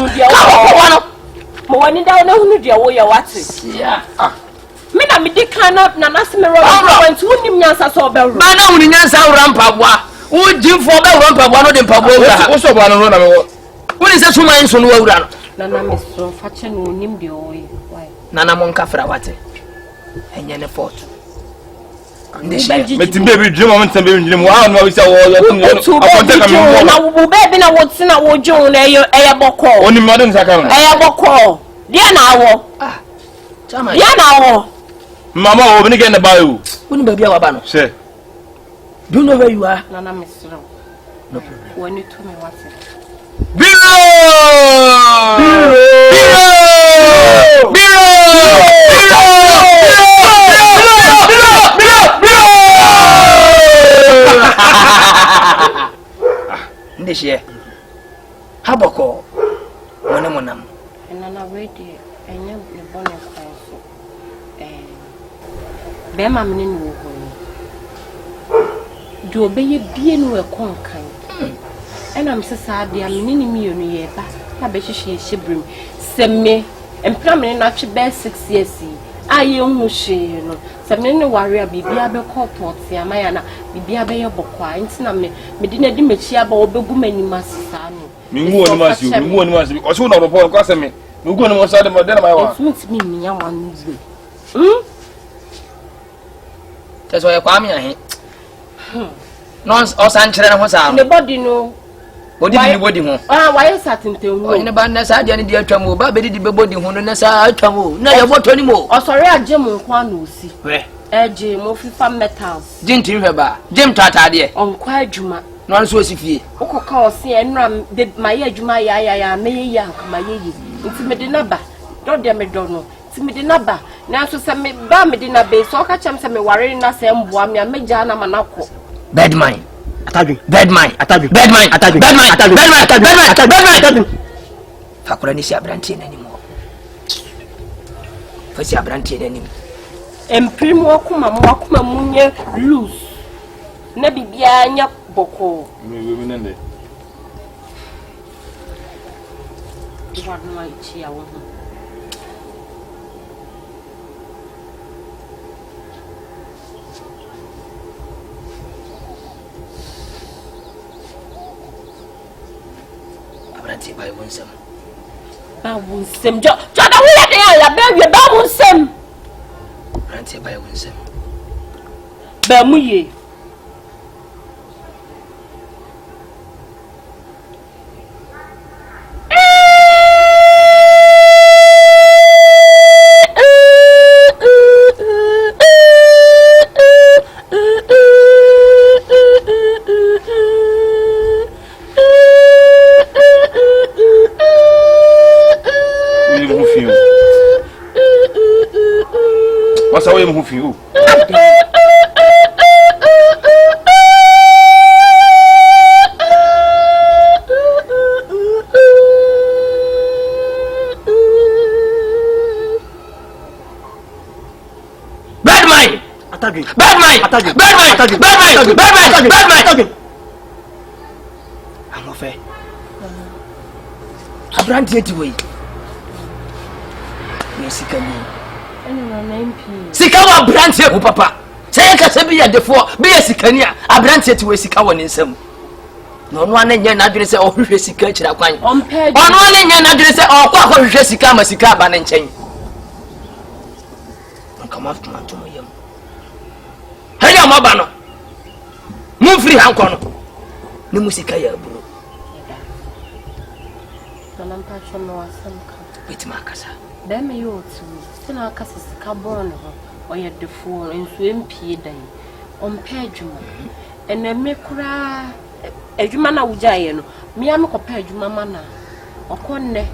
Come on, down no dear way you watch it. Yeah. Me na me di cannot na nasimero went to nim nyansa so be ro. Ba na woni nyansa rampa boa. Wo jimfo be rampa boa no de mpa boa wura. Wo so ba no na me wo. Woni se suma nso no wura no. Na na me so fa che no nim de oyi. Why? Na na mon kafra wate. Enye ne fort. Metimbe bi dream moment tembe bi dream wa no we say wo akonta ka me na wo baby na wo tina wo djun na eye boko. Oni modern saka no. Eye boko. Dia na wo. Ah. Chama. Dia na wo. Mama wo bini get na ba you. Woni ba bia wa ba no. Say. Do you know where you are? Na na me sro. No problem. When you to me what? Biro! Ndishie. Haboko. Mwana mwanam. Na na ready. Enya me bone kwa so. Be ma me ni wo ho. Do obeye bie no e konkan. Ena me sesa de amene ni mienu ye ba. Na be hihye hyebrim. Semme empra me na twe be 6 years. Aye hu hye no. Semme ne ware a bibia be kopot ya ma ya na bibia be ye bokwa. Nti na me di na di mechi aba obegu manima sesa no. Mi wu oni masi. O so na ro po ko seme. Mi gu oni mo sa de mo de na ma wa. Smith mi mi ya wan zwe. That's why kwame ahe. Nons o san kire na ho sa. Ne body no. Body bi body ho. Why is that in town? O ne ba na sa de ne di atwa mo ba be di be body ho no na sa atwa mo. Na ye boto ni mo. O sorry agye mo kwa na osi. We. Eje mo fifa metals. Jim tin hwe ba. Jim tata de. Onkwa adwuma. No so osi fie. Okoka osi enra de maye adwuma ya meye ya maye yi. Nti me de na ba. Do de me do no. Nti me de na ba. Na so se me ba me de na be so ka chem se me ware na se mboa me meja na manako. Bad mind. Ataju. Bad mind. Ataju. Bad mind. Ataju. Bad mind. Ataju. Bad mind. Ataju. Bad mind. Ataju. Bad mind. Ataju. Fakura ni si abrantie na nimo. Fasi abrantie na nimo. Emprim wakuma munye loose. Na bibia nya boko. Mi nende. Iwa no ichi ya wo. Abrantie ba wonsam. Ba wonsam jo da wo ya de ya ba wie ba wonsam. Abrantie ba wonsam. Ba mu ye. What's away mo fi o? Bad mind. Ataju. Bad mind. Ataju. Bad mind. Ataju. Bad mind. Ataju. Bad mind. Ataju. Bad mind. Ataju. Amofe. Abrantie ti we. Ni sikani. Eno na MP. Sika wa abrantie ho papa. Say ka se bi ya defo, bi ya sikani a abrantie ti we sika wo ne nsam. No no ane nya na adwene se ohwehwe sika kira kwan. Ompe. Ono ane nya na adwene se okwa hwehwe sika ma sika ba ne nchen. Come after my tomb. Hey, I'm a banner. Move free, Hankono. ne musika ya bro nana mpacho no asemka bitima kasa dem yo tu sina kasa sika bon ho oye defo enso empie dan ompa adwuma ena me kura adwuma na wujaye no me am kopa adwuma mana okonne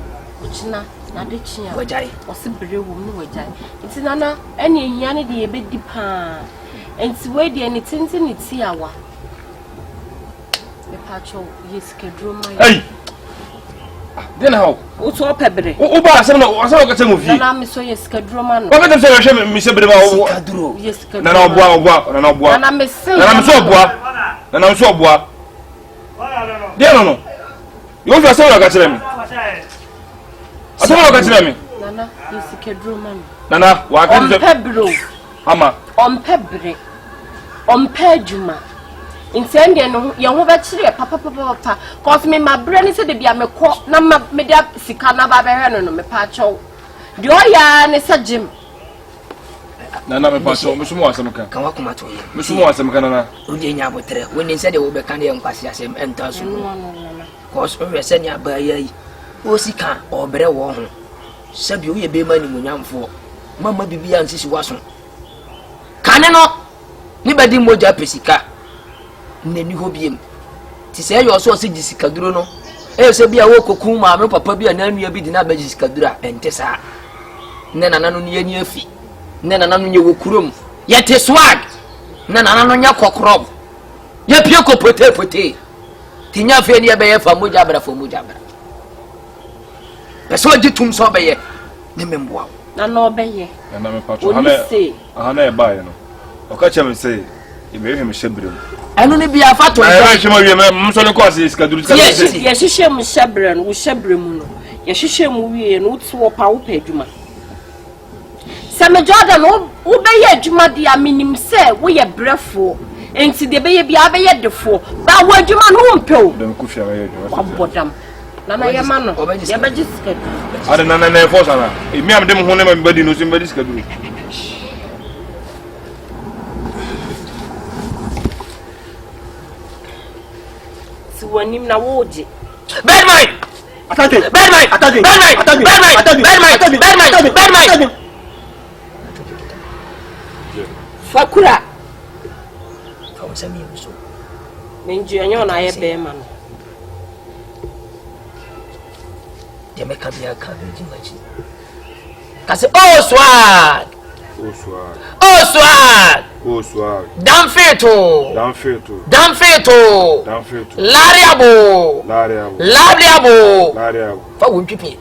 uchina na de chia wajai osibere wo mu wajai nti nana ene ehia ne de ebedi pa nti we de ne tinti ne tiawa me pacho yeskedro mai hey then how o to pebre o ba asem ka temo fi na me so yeskedro man o ka temo se hwe me se bere ba o kadro yeskedro na oboa na me se na me so oboa na me so oboa dia no yo fi asem ka tere me asem ka tere me nana yeskedro man nana wa ka tere pebro ama on pebre on pejuma intende no ye ho ba kire papa cause me mabre ni se de bia me ko na me da sika na ba be hwe no me pa chew de oya ne se jim nana me pa chew me sumo asem ka kan wa kuma to ye me sumo asem ka nana o je nya botre woni se de wo be kan de nkwasi asem enta so cause o we se nya ba yayi o sika o bere wo ho se bi o ye be mani munyamfo mama bibia nsisi waso kane no ni badi moja pesika neni ho biem ti se yo so se jisika duro no e se bia wo kokun ma me papa bia na nua bi di na ba jisika duro ente sa ne nana no ye ni afi ne nana no ye wo kurom ye te swag ne nana no nya kokrob ye pie ko pote ti nya fe ni e be ye fa moja bra peso ditum so be ye ne memboa na no be ye na me pacho hana e ba ye no o ka che me say e be hwe me shebrem anu ne bia fa to ai hwe me wie me so ne ko ase skaduru ye hihye mu shebrem wo shebrem no ye hihye mu wie no to wo pa wo pa adwuma se me Jordan wo be ye adwuma dia minim se wo ye brefo enti de be ye bia be ye defo ba wo adwuma no wo mpeo dem ku fia ye adwuma abodam nana ye ma no ye be jiskadu ada nana na force ana e mi am dem ho ne ma badi no so badi skaduru wanim na woje bad mind fakura fa sami so menji anyo na ye be ma no de me ka bia ka bi machi kasi swag Danfeto. Lariabo. Fa wonpipi.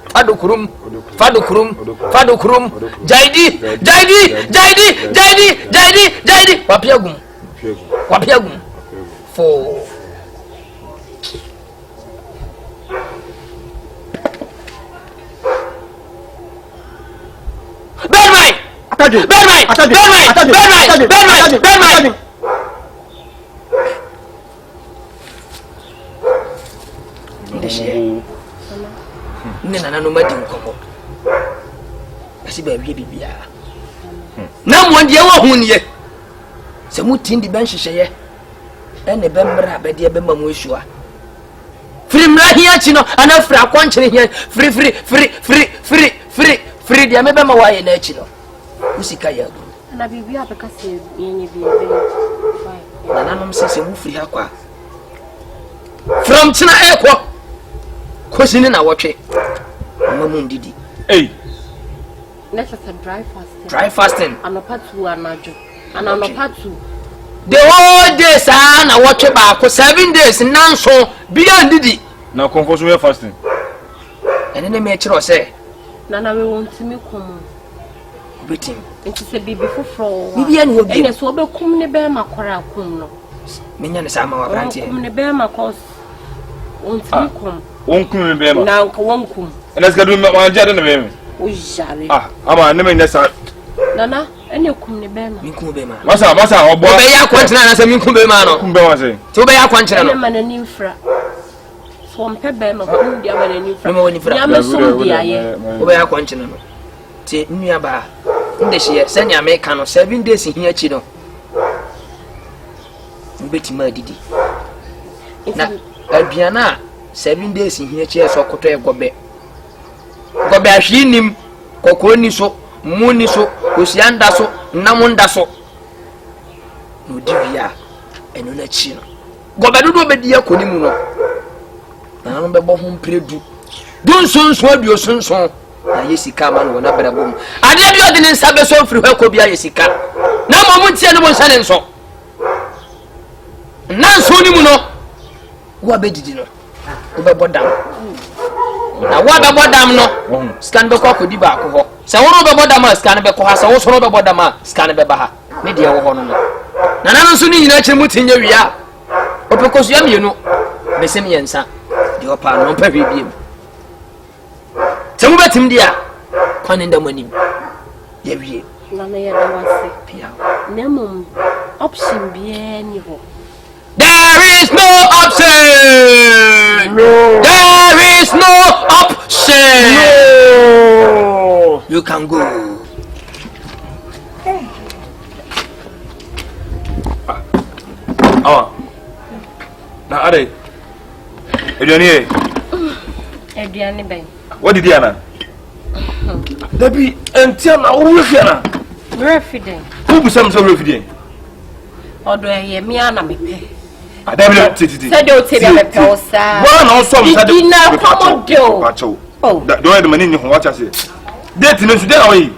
Fadukurum. Jaidi. Wapiagum. For Bad mind. Ne nana no madi nkomo. Asi ba wie bibia. Na mo de wo hu ne. Se mutindi ban hyehyeye. Ene be mra ba de be mamu esua. Free mra hia chi no ana free akonkyere hia free de me be ma wa ye na chi no. Usika ya go na bibia beka se yenye bi na nanom se mu free akwa from tina ekwo kwesini na wotwe mamu ndidi let's say dry fasting anopatu anajo anopatu the whole day sa na wotwe ba ko 7 days nanso bia ndidi na confess we fasting ene ne me kire o se na we want me komo bitim enti se bibi foforo bibi ene obi ene so obekum ne be makora akum no menya ne sama wa brantie obekum ne be makos onti kum wonkum me be ma na nko wonkum ene skadu me wanje de ne be me o jare ama ne me nyesa nana ene kum ne be ma minkum be ma masa obo be ya kwantena na se minkum be ma no kum be ma se to be ya kwantena no ene manani mfra so mpe be ma kum dia manani mfra me woni fra ya me so dia ye o be ya kwantena no te nua ba ndehye senya me ka no 7 days hia chi no mbetima didi na aduana 7 days here che so koto e gobe ahwinim kokoni so muni so osianda so namunda so no divia eno na chi no gobe dodo bedi akoni mu no na no bebo ho mpredu don sonso aduo sonso na yesika ma no na brabom ade bi ode ne nsa be so mfiri hɔ ko bia yesika na mo ntie no mo nsa ne nso na nso ni mu no wo bedidi no wo be bodam na wo be bodam no scan be ko akodi ba ko ho se wo be bodam a scan be ko ha se wo so be bodam a scan be ba ha me de wo ho no na na nso ni nyina kyeremu tinye wia opekosu ya mienu besem yensa de opa no pa bibiem temu betim dia kwan nda manim ya wie na na ya da wase pia nemum option bia ni ho. There is no option. No. There is no option. No. You can go. Na are. Eduane. Eduane ben. What did you ana? Dabi entia na wo refiana. Refiden. Who be some so refiden? Odo ye mi ana mepe. Adabile titi. Said o tebe mepe o sa. One also said the na komodo. Pacho. Oh. Don't have the money ni ho watch say. Date no so dey away.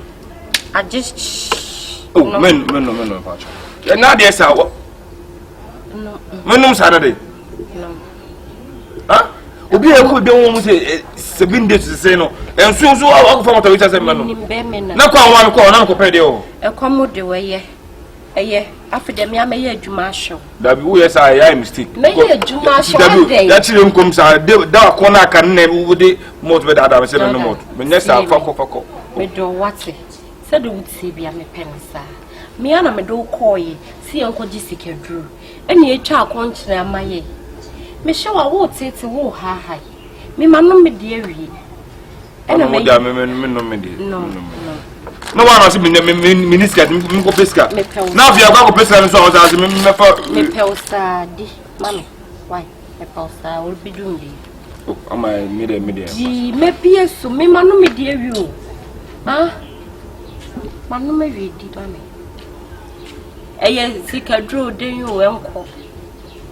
I just Oh, men no Pacho. Na dey say what? No. Menum Saturday. No. Huh? Obi e ko de won mu say 7 days to say no. Enso so wa ko famata we say men no. Na kwa wan ko na ko pede o. E komodo we ye. Eye afide me amaye adwuma ahwe. Dabi wo yes I mistake. Me ye adwuma ahwe dey. Ya chire nkom sa da ko na aka na wo de mot be da me say no mot. Me nyesa fako. Me do wate. Said wo ti bia me pensa. Me ana me do koye. Si enko gi sikadru. Eni etwa akonkyere amaye. Me hwe wa wo tete wo ha ha. Me manu me de awie. Ena me da me no me de. No. No one has been minister me ko pesca. Now if you go pesca so I say me fa me pelsa di. Mami, why? Me pelsa will be doing di. Oh, am I media. Di me piesu me manu me de awie o. Ah? Manu me wi di mami. Eye sikadro den yo enko.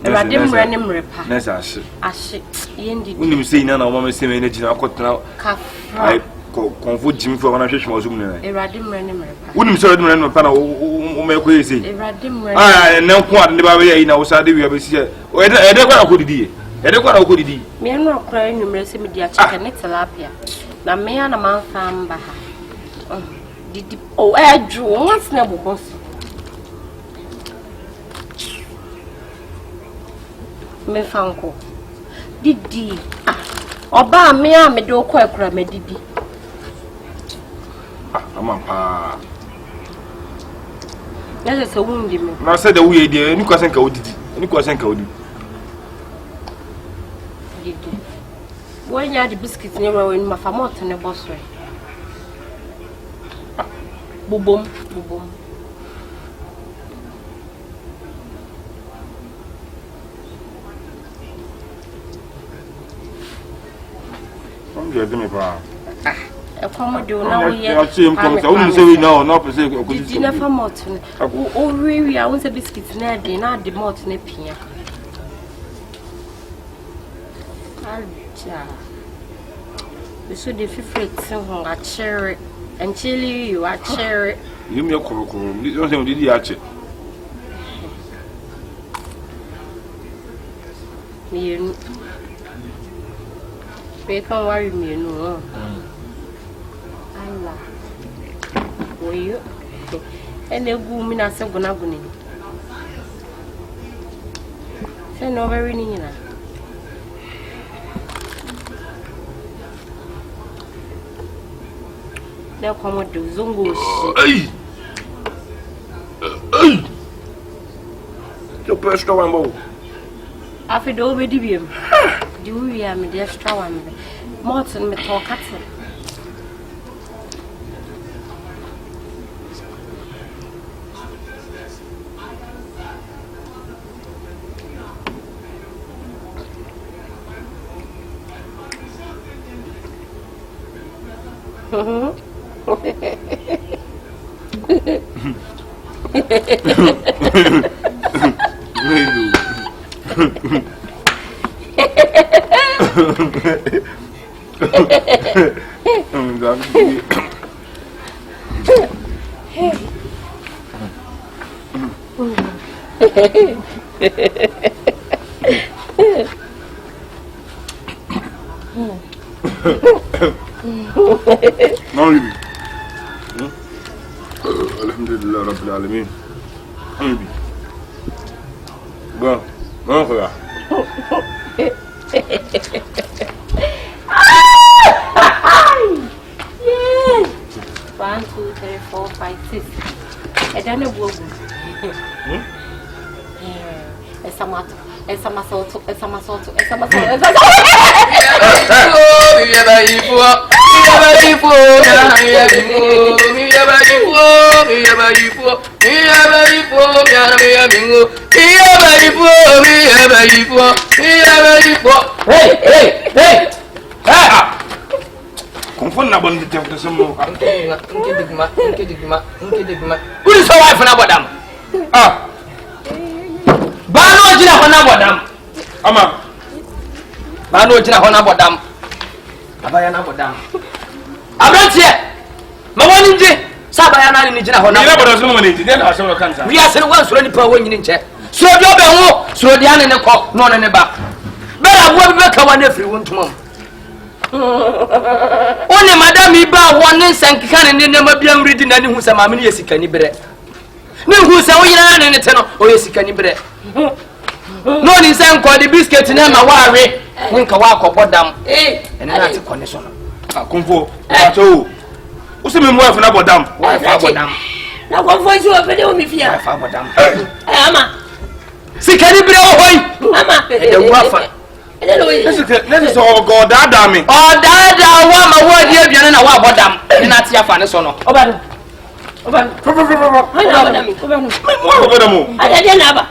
Erade mre ne mrepa. Nessa ashe. Ashe. Yendi. Unim say na na mama say me na gina akotena. Kafra. Konfo Jimmy for na hwehwe mazum ne. Erade mre ne mrepa. Unim say erade mre ne mrepa na o me ko yesi. Erade mre. Ah, na nko ade ba be yi na wo sa de wi abesi. Ede kwa akodidi. Ede kwa akodidi. Me anu akora enumre se me dia chicken ne tilapia. Na me ana manfa mba ha. Didi o edru once na bobos. Me fanko. Didi oba me a me do ko akura me didi. Amampa. Yale se wundi me. Na say the we dey ni kwasen ka odidi. Ni kwasen ka odidi. Didi. When you had the biscuit ne we ma famot ne bosre. Bubum. Me pa. E komodo na wo ye. Ya chim kom sa unim say we now na pese ko didi. Didi na famot ne. O rewi a won say biscuit na de na de malt na pia. Alja. This is the favorite thing a cherry and chili you a cherry. You me ko don't say didi ya che. You Bacon worry me no. Allah. Oyo. Ene gu mi na se guna guni. Se no very ni na. Na komo do zongo shi. Hey. Your first one bo. Afi do be di biem. Di wi ya me the extra one. Morton me talk at. Alhamdulillah Rabbil Alamin. Bon, bon frère. 1, 2, 3, 4, 5, 6. I don't know what. Essa mato. Confond na bon de tempo sembo. Digma. Who is your wife na bodam? Bano jina hona bodam. Ama. Bano jina hona bodam. Abaya na bodam. Abrantie. Mawani nje. Sabaya na ni jina hona. Ni na bodam so mo ni nje na aso kansa. Wi ase no wansuro ni pa wonyini nche. So bi obe ho, so di ane ne ko, no ne ba. Bera wo bi beka wa na firi wontumam. One madam iba won sankika ne ne ma biam redi na ne hu sa ma me ne yesikani bere. Ne hu sa wo yina ne ne te no o yesikani bere. No ni say nko the biscuit na ma waare nka wa akobodam ene na te connection Akonfo ato o se me mo afuna bodam wa fa bodam na konfo isi o pede o mi fia wa fa bodam ama sikani bere o hoy ama e wa fa Let's so go dada me. Oh dada wa ma wo di aduane na wa bodam ni na te afa ne so no obado ana Mo. ada dia na ba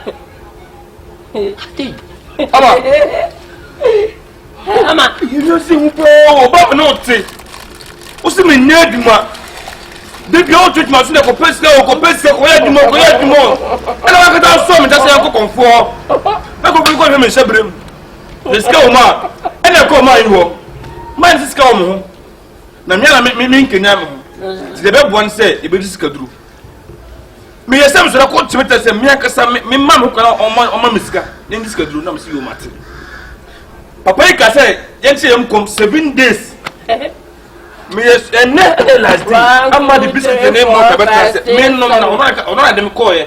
ama You know see who ba no te. O se me nyaduma. Baby o treat ma so na ko pese ko ya duma. Ana wa ka ta so me ta se ko konfo. Ba ko me shebrem. The skill ma. Ena ko ma yiwo. Man this skill mo. Na me na me nkenya mo. Ti de be bon say e be disika duru. Me yesem so na ko tibeta say me akasa me ma mo kana o ma misika. Ni disika duru na me si yo mate. Papa yi ka say yenche yem kom 7 days. Me yes ene last day. Amma the business the name mo ka beta say me no na ona dem ko ye.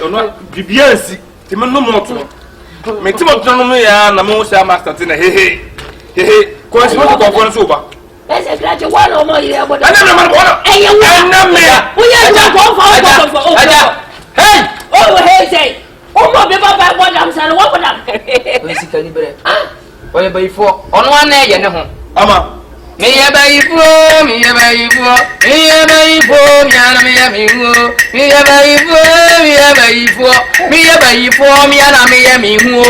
Ona bibiansi. Ti me no mo to. Me ti mo tunu no ya na mo say master tin na hehe. Ko si mo ko ko so ba. ese grache wala o mo ire aboda Ana me ma bona. eye Ana me. Uya ja ko fa aja hey oh hey say o mo be baba aboda msana wo aboda we sikani bere oye bayifo ono ana ye ne ho Ama. me ye bayifo mi ana me ye mihu mi ye bayifo mi ana me ye mihu mi ana me ye mihu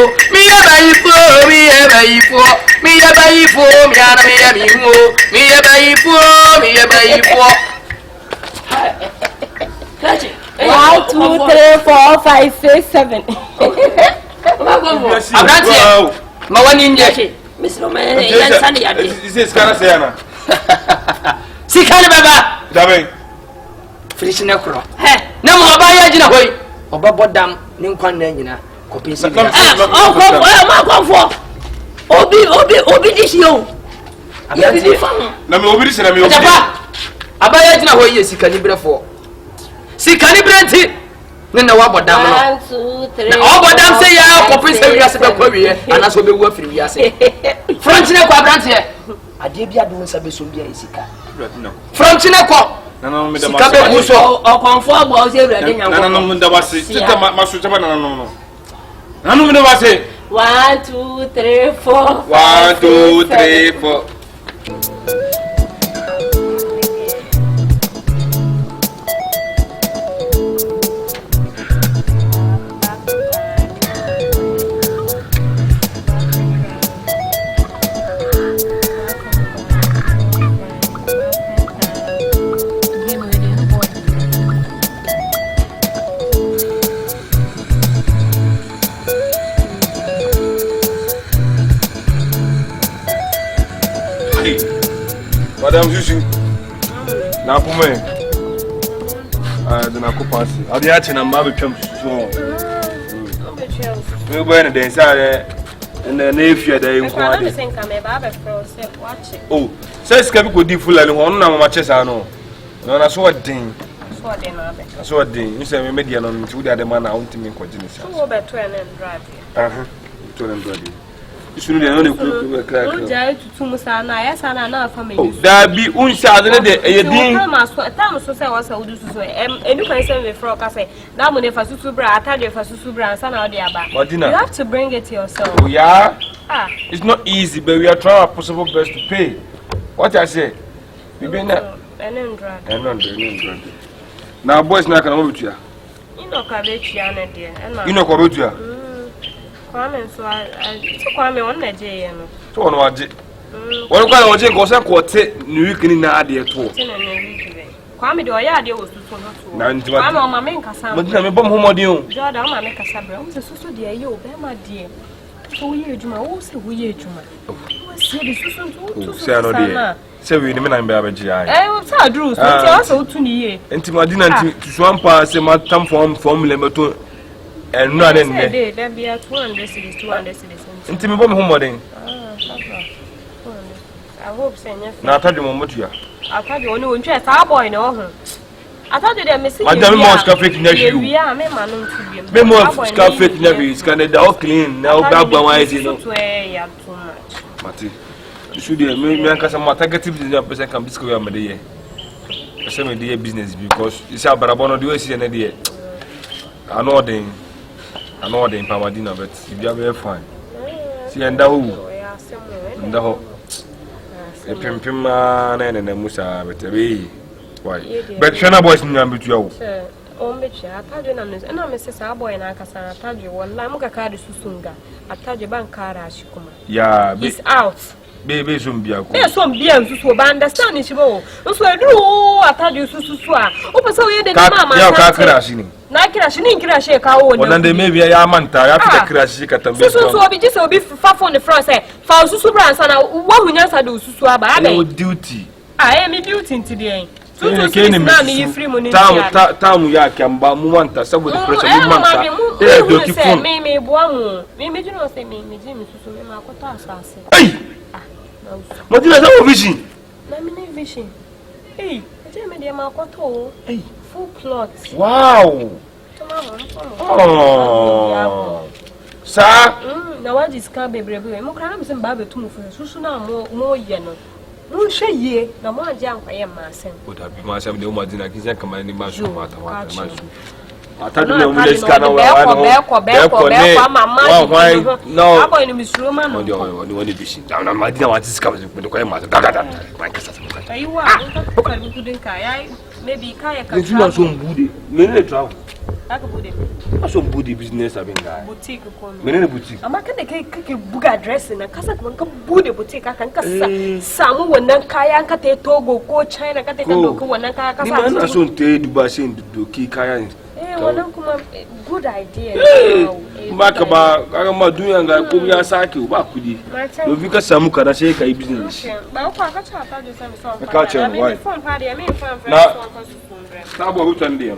grache 1, 2, 3, 4, 5, 6, 7. abrantie ma wani nje misro mene yan sani ya de Ise skara say ana. sikani baba Dabe. finish ne kro na mo ba ya gina hoy obabodam ne nkwan na nyina kopinsi bi oh ma konfo obi this yo ya bi fam Na me obiri se na me obiri. Japa abaya gina hoy ye sikani brefo sikani brenti ne na wabodam no 1, 2, 3. na obodam se ya kopinsi bi ase be kwa wiye anaso be wu afiri wi ase from chine kwa brante ade bia do nsa be so bia isika from chine kwa Na me da sika be gu so o konfo agbo o se ewrade nyanko Na me da wase. Tita ma so chaba na no. Na me da wase. 1, 2, 3, 4. 1 2 3 4. Madam Susu. Na pume. Na ko pass. Ade a che na ma betwam so. We go na den say na efia da yin ko ade. Oh, say ska bi ko di fulani ho no na mama che sa no. No na so den. So den. You say me media no nti wo ade ma na wonti me ko gine sa. So beto en drive. To them brother. Isu no no ku crack. No jai tutu musa na ya sana na family. Oh, da bi unsa ade de e din. Tam so say wasa udu so enu kan say me fro ka say da mo ne fa susu bra atade fa susu bra sana odi aba. You have to bring it yourself. Oh yeah. It's not easy, but we are trying our possible best to pay. What I say? We been there. Now boys na kana mo bitua. Ino ka betua na de. Ino ko betua. Kwame so kwame won na je ye no. To won waje. Won kwa waje ko se ko te ni week ni na ade to. Kwame de oya ade wo susu no to. Na nti kwame o ma me nkasa. Mo dina me bom homodin o. Jordan o ma me kasa bra. O se susu de aye o be ma de. So ye ejuma o se wo ye ejuma. O se de susu to. Se ano de. Se we ni me na mbe abeji ai. Se adru so ti o se o tu ni ye. Enti madina nti tusuampa se matam form le meto. Enu ane ne. Say there be 200 cities. Enti me bom homodin. I hope say nyef. Na atadu mo motua. Atadu oni won twa sa boy na o hu. Atadu dem message. Madam mo ska fake na you. We are me ma no ntubiem. Me mo ska fake na you. Ska na da all clean. Na o gba wan ezi no. So ya too much. Mati. You should me ankasa ma targeted business person can bisco we am dey. I say me dey business because you say abarabo no dey we see na dey. I know them Pamadina, but if you are very fine. See, and that ho. A pimpima and a musa, but why? But Shana boys in Yambutu. Oh, Mitch, I told you, and I'm Mrs. Boy and Akasa. I told you, one Lamuka card Susunga. I told you, Bankara Shikuma. Yeah, it's out. Baby, some beer. There's some beer to understand it. Also, I do. I told you, Susua. Open so you did Mamma. Nakira shini nkira sheka wo no. Onande maybe ya manta ya fika kira shika tambe. So obi just obi fa phone the front say fa susu brand sana wo hunya sa do susu aba abe. No duty. Me duty ntide. So na me free money. Tamu ya kamba mu manta saboda pressure mu manta. Do ti phone. Me boa mu. Me jino say me jimi susu me ma akota asase. Hey. Mo dina sa vision. Na me ne vision. Hey, je me dey ma akota o. Hey. Full plot. Wow. Oh. Sir? Now what is can be brave? Mo kra na me ba be tumu fun susu na mo ye no. Mo hwe ye na mo anje ankwaye ma asem. O da bi ma asem de o ma dina kinse kama ni ma so mata wa ma so. Atadu na mu le ska na wa no. Be ko mama. No. Abo ni misuro ma no. Oni bi shi. Na ma dina wa tiska me ko ma da. Ma kasa sa. Ayiwa, o ka bi kudin ka yai. Maybe kaya ka. Nti na so mbude. Me ne travel. Aka bude. Na so mbude business abin ga. Boutique ko. Me ne boutique. Amma kada kai kake buga address na kasa kuma ka bude boutique kan ka samu wannan kaya ka tai Togo ko China ka tai ka doki wannan kaya ka sa. Ni na so tai Dubai sai doki kaya. Wannan kuma good idea. Ba ka ba kaga ma duniya ga ko ya sake ba kudi. Do fi ka samu kana sai ka yi business. Ba ko ka ta ta je sai so. Ka ce wai. Na sabo hutan dia.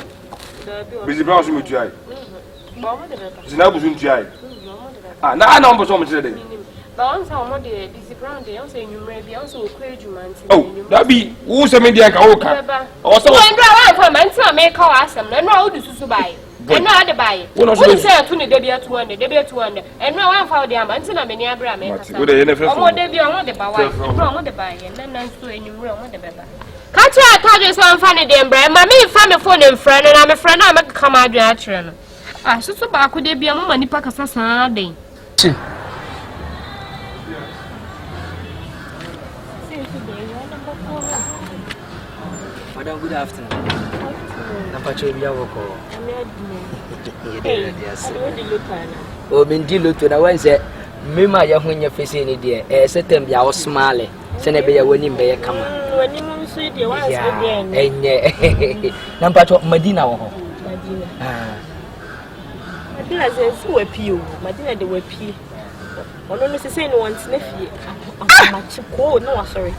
Busy brown so me tuai. Ba mo de ba. Zina bu sun tuai. Na mbo so mo tire de. Ba on sa mo de busy brown de on say nyumre bi on so okwa ejumanti. Oh, that be who say me dia ka wo ka. O so when bra wa for man ti me ka wa asem na no do susu bai. Eno ade bai. Who say to ne de bia 200, de bia 200. Eno wa fa de amba nti na me ni abra me ka. Wo de ye ne frefo. O mo de bia o mo de ba wa. Bro mo de ba ye na so enyumre o mo de beba. Kachi ataju so amfa ne de mbra ma me fa me phone mfra ne na me fra na me kama adwa a kire no. Susu ba ko de bia mo ma nipa kasa san den. Madam, good afternoon. Nampacho bia woko. O bindi luto na wan se mema ya honya fese ni de setem bia o smile se na be ya woni be ya kama. Woni mu so de wan se de enye. Nampacho Madina wo ho. Madina. Madina ze fu wapi o. Madina de wapi. Ono no se no want na fie. Amachi ko no sorry.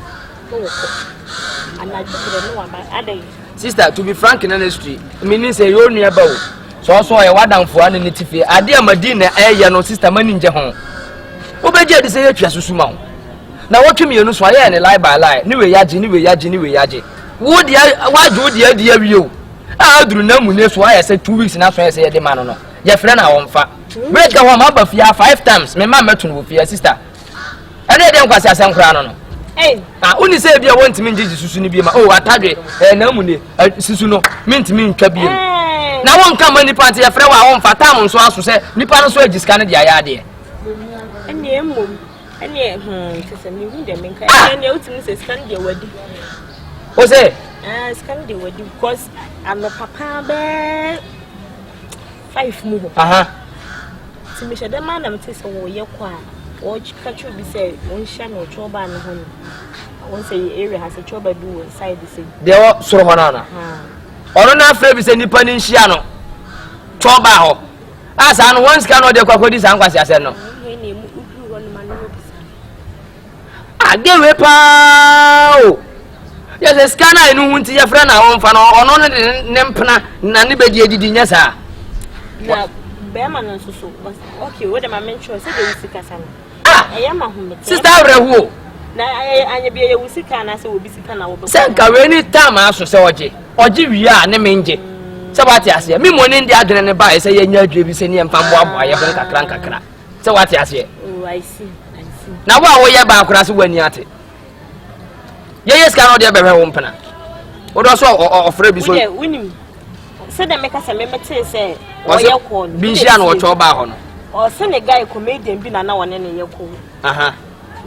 Sister, to be frank in honesty, meaning say you only about so I want for an native. I dear Madina, no sister Maninja home. Obeja de say atwa susuma. Na wotwe me no so aye ne lie by lie. Ni we yaji. Wo dia wadu dia wiyo. Ah duru na mu ne so aye say 2 weeks na so aye say de man no. Ye frɛ na wonfa. Break ka ho ma ba fia 5 times. Me ma metu no fia sister. Ade de nkwase asem kra no no. Eh. Ah uni say bia wonti me ngiji susu ni bi ma. Oh atadwe na mu ne susu no mentimi ntwa bi. Na wonka mani party ye frɛ wa wonfa tam nso aso say nipa no so agiska ne dia ya de. Ene mum ene sese mi hu de menka ene utimi se scan de wadi o say scan de wadi because I'm a papa be 5 mu timi she de man na mte se wo ye kwa o ka chu bi se won sha no choba no ho won say area has a choba do inside the same de o soro hona na ono na afre bi se nipa ni nhia no choba ho asa no won scan no de kwa kodi san kwase ase no adewe pa o yes scanner enu hunti ya fra na wonfa no ono ne mpena na ne bedi edidi nya sa na be ma no so okay we dem mention say de usika sana eya ma hu sister rehu na anya bi ye usika na say obi sika na wo be senka we ni time aso say oje wi a ne menje se wati ase mi mo ne ndi adwene ne ba say ye nya adwe bi se ne mfa mboa ye ho kakra se wati ase oh I see na wo ye ba akura se wani ate ye ska no de be hwe wo mpena wo do so ofre bi so wunim se de meka se memete se o ye ko bi nsia no wo cho ba ho no o se ne guy comedian bi na wone ne ye ko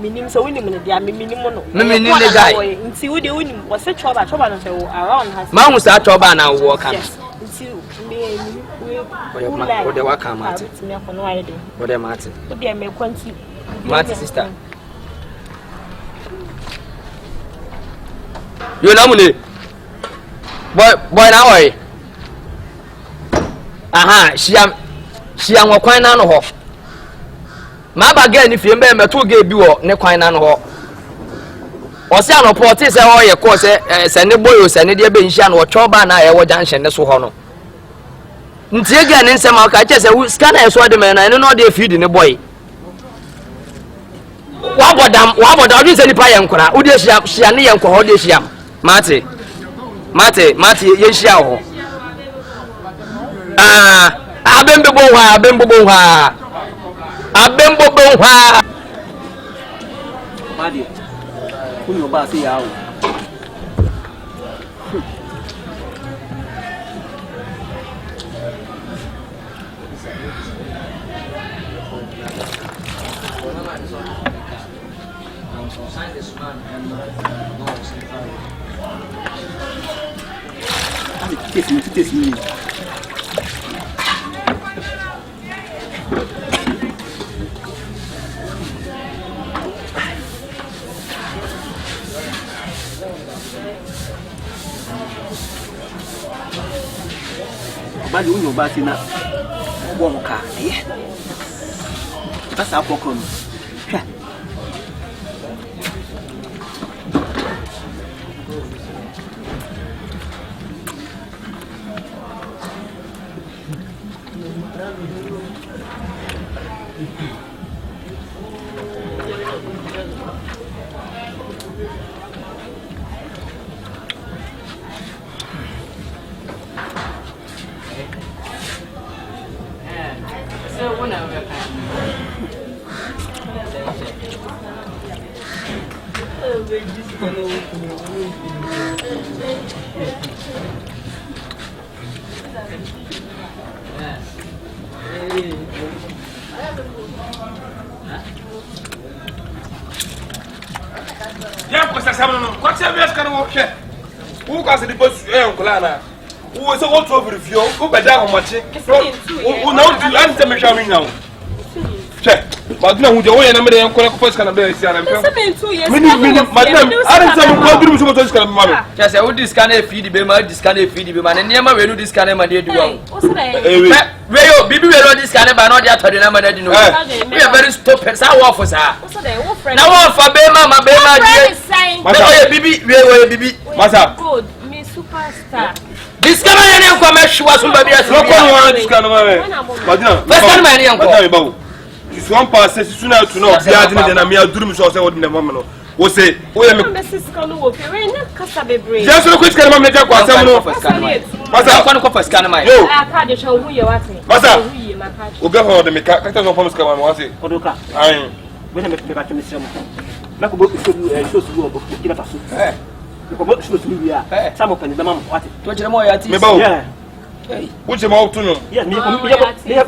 minim se wunim ne dia minim no minim ne guy nti wo de wunim wo se cho ba no se wo around has ma hu sa cho ba na wo ka nti me wo de wa ka mate wo de mate wo de me kwanti mate sister you know me boy na oi shia nwokwan na no ho ma ba ga ni fie mbe meto ga bi wo ne kwan na no ho o se anopo ti se ho ye ko se ne boyo se ne de be nhia no wo cho ba na ye wo junction ne so ho no ntie ga ne nsem aka che se scanner e so de me na ne no de feed ne boy wa bodam odi se ni pa ye nkora odi hia ne ye nkọ ho de hia mate ye hia ho abembo bo hwa madi kunyo ba se yawo This me. Bali unyo basi na wo ka eh basa poko no Who so what over the view? Who better how much? Who now do you answer me shouting now? Check. Madina who join and I'm going to first can be a just I would this kind of feed the man, this kind of feed the man, and never will do this kind of money. Do Bibi will this kind of man, not yet to the number that you know. We are very stupid. I walk for her. Now, for Bema, Bibi, Bibi, Massa. Good, me superstar. This kind of information was somebody else. No one this kind of man. This one passes soon out to know. The idea that I'm here doing so. What in the moment was say, oh, I'm just a quick kind of make up for some of us. Massa, I can't confess, can I? I can't show who you are. Massa, we'll go for the mechanics of Homes. Come on, what's it? Odoka, I when I make back to Miss Nako book to you and shows you a book to get us. Some open the mom. What? What you more at? Yeah. What's your mouth to know? Yes, me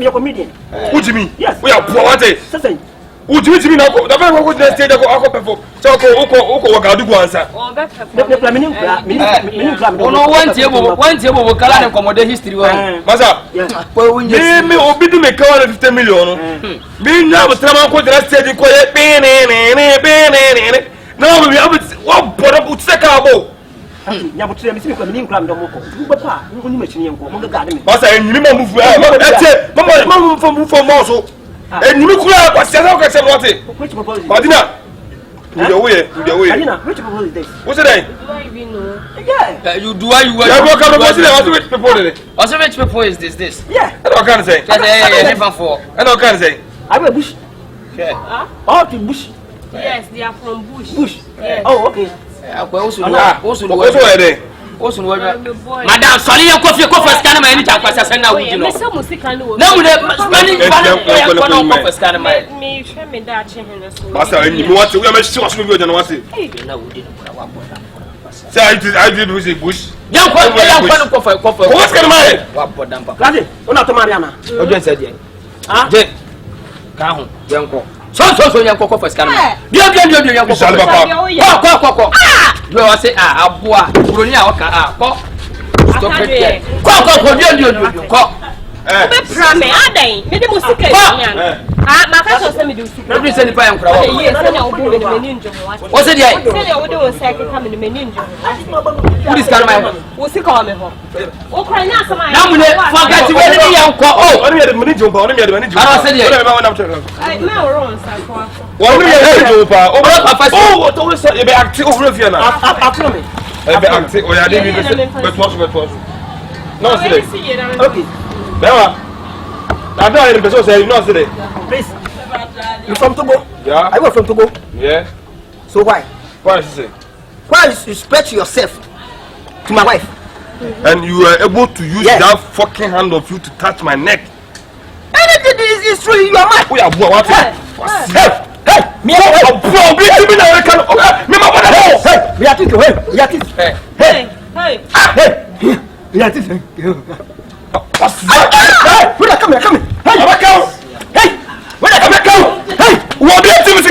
a comedian. What do you mean? Yes, we are poor. What is? What do you mean? The man who didn't stay there go for. So, Oko, do answer. No one table will call and accommodate history. Massa, me will be to make 50 million. Me now, Traman could have said, no, we have one put up with Sakabo. Yabutre mi ko ni nkram do moko bu pa ngoni machine yanko mo ga de me basa enyi ma mufu ete mama mfu mo so enyi kura kwa sia ka se rote Madina you way Madina which people is this what's it then do I even know yeah you do you what you come what which people is also which people is this yeah I don't can say never for I don't can say I will bush okay oh to bush yes they are from bush yeah. Oh okay madam sorry you coffee scan my any chance send now you know me say musika no na mu scan my me hwe me da che hen so pastor any me what we am sure so me na what say na we dey say I did with bush yan coffee what scan my wa bodam papa ladi una to mariana ojo say dey ah je ka ho yan ko so yan ko for scan my bio yan ko ko you are say aboa broni a oka ko stop it ko dio ko be prame adan me de musika yan maka so say me de musika no be say ni pa yan kura wa yes say na obo me ni njo o say dey say na odo o say ka me ni njo who is scan my musika wa me ho o kra nya asama na mu ne forget we ni yan ko o oni me de ni njo pa oni me de ni njo ara say dey me wrong sa ko wọ́n mi yẹ ẹjọ́ pa ó bá pàfà sí. ó tó wí sọ ebe àti òwúrọ̀ fi ẹ̀ náà. àfúnà mi. ebe àti ọ̀yà dé ibi bẹ̀tùwọ́sù. náà sí dẹ̀. ok. bẹ́ẹ̀ wa àbí àwọn ènìyàn pèsè ọ̀sẹ̀ náà sí dẹ̀. please you from Togo. yeah. are you from Togo. yeah. so why. why is it. why you spread yourself to my wife. and you were able to use that fucking hand of you to touch my neck. anything is true you are mad. ó yà bú ọ wá fún. hey. Me bro, be me na can me ma bada ho. Hey, we are this. Hey. Hey. We are this. Hey, where come here. Hey, come. Hey, where come. Hey, what be it me say?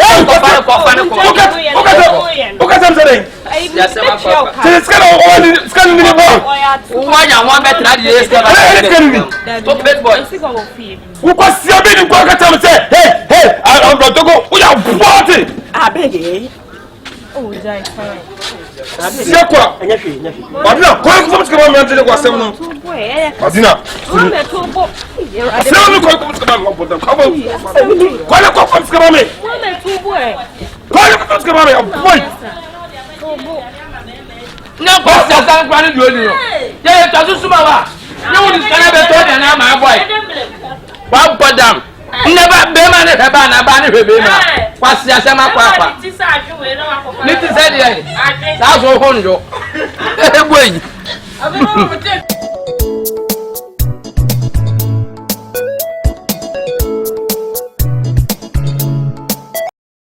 Okay, I'm saying. Yes, I'm scan the boy. Why you want better than the scan? Stop bad boy. Who was your baby go get am say, hey, I'm going to go. We are party. Abeg. Oh, jai fine. Sia kwa. Madina, ko ko mutska ba mi ante ko asem no. Madina. Ko me to bo. Sia mi ko mutska ba mi bodam. Ko ko mutska ba mi. Ko me to bo e. Ko mutska ba mi boy. Na ko sia kan kwa ni duoni no. Je to susuma wa. Na woni kana be to de na ma boy. Wa bodam. Never be man e ba na ba ni hwebe ma. Kwasi asema kwa. Ni ti sa adwe no akoko. Ni ti sa de. Sa so honjo. Egbo yi.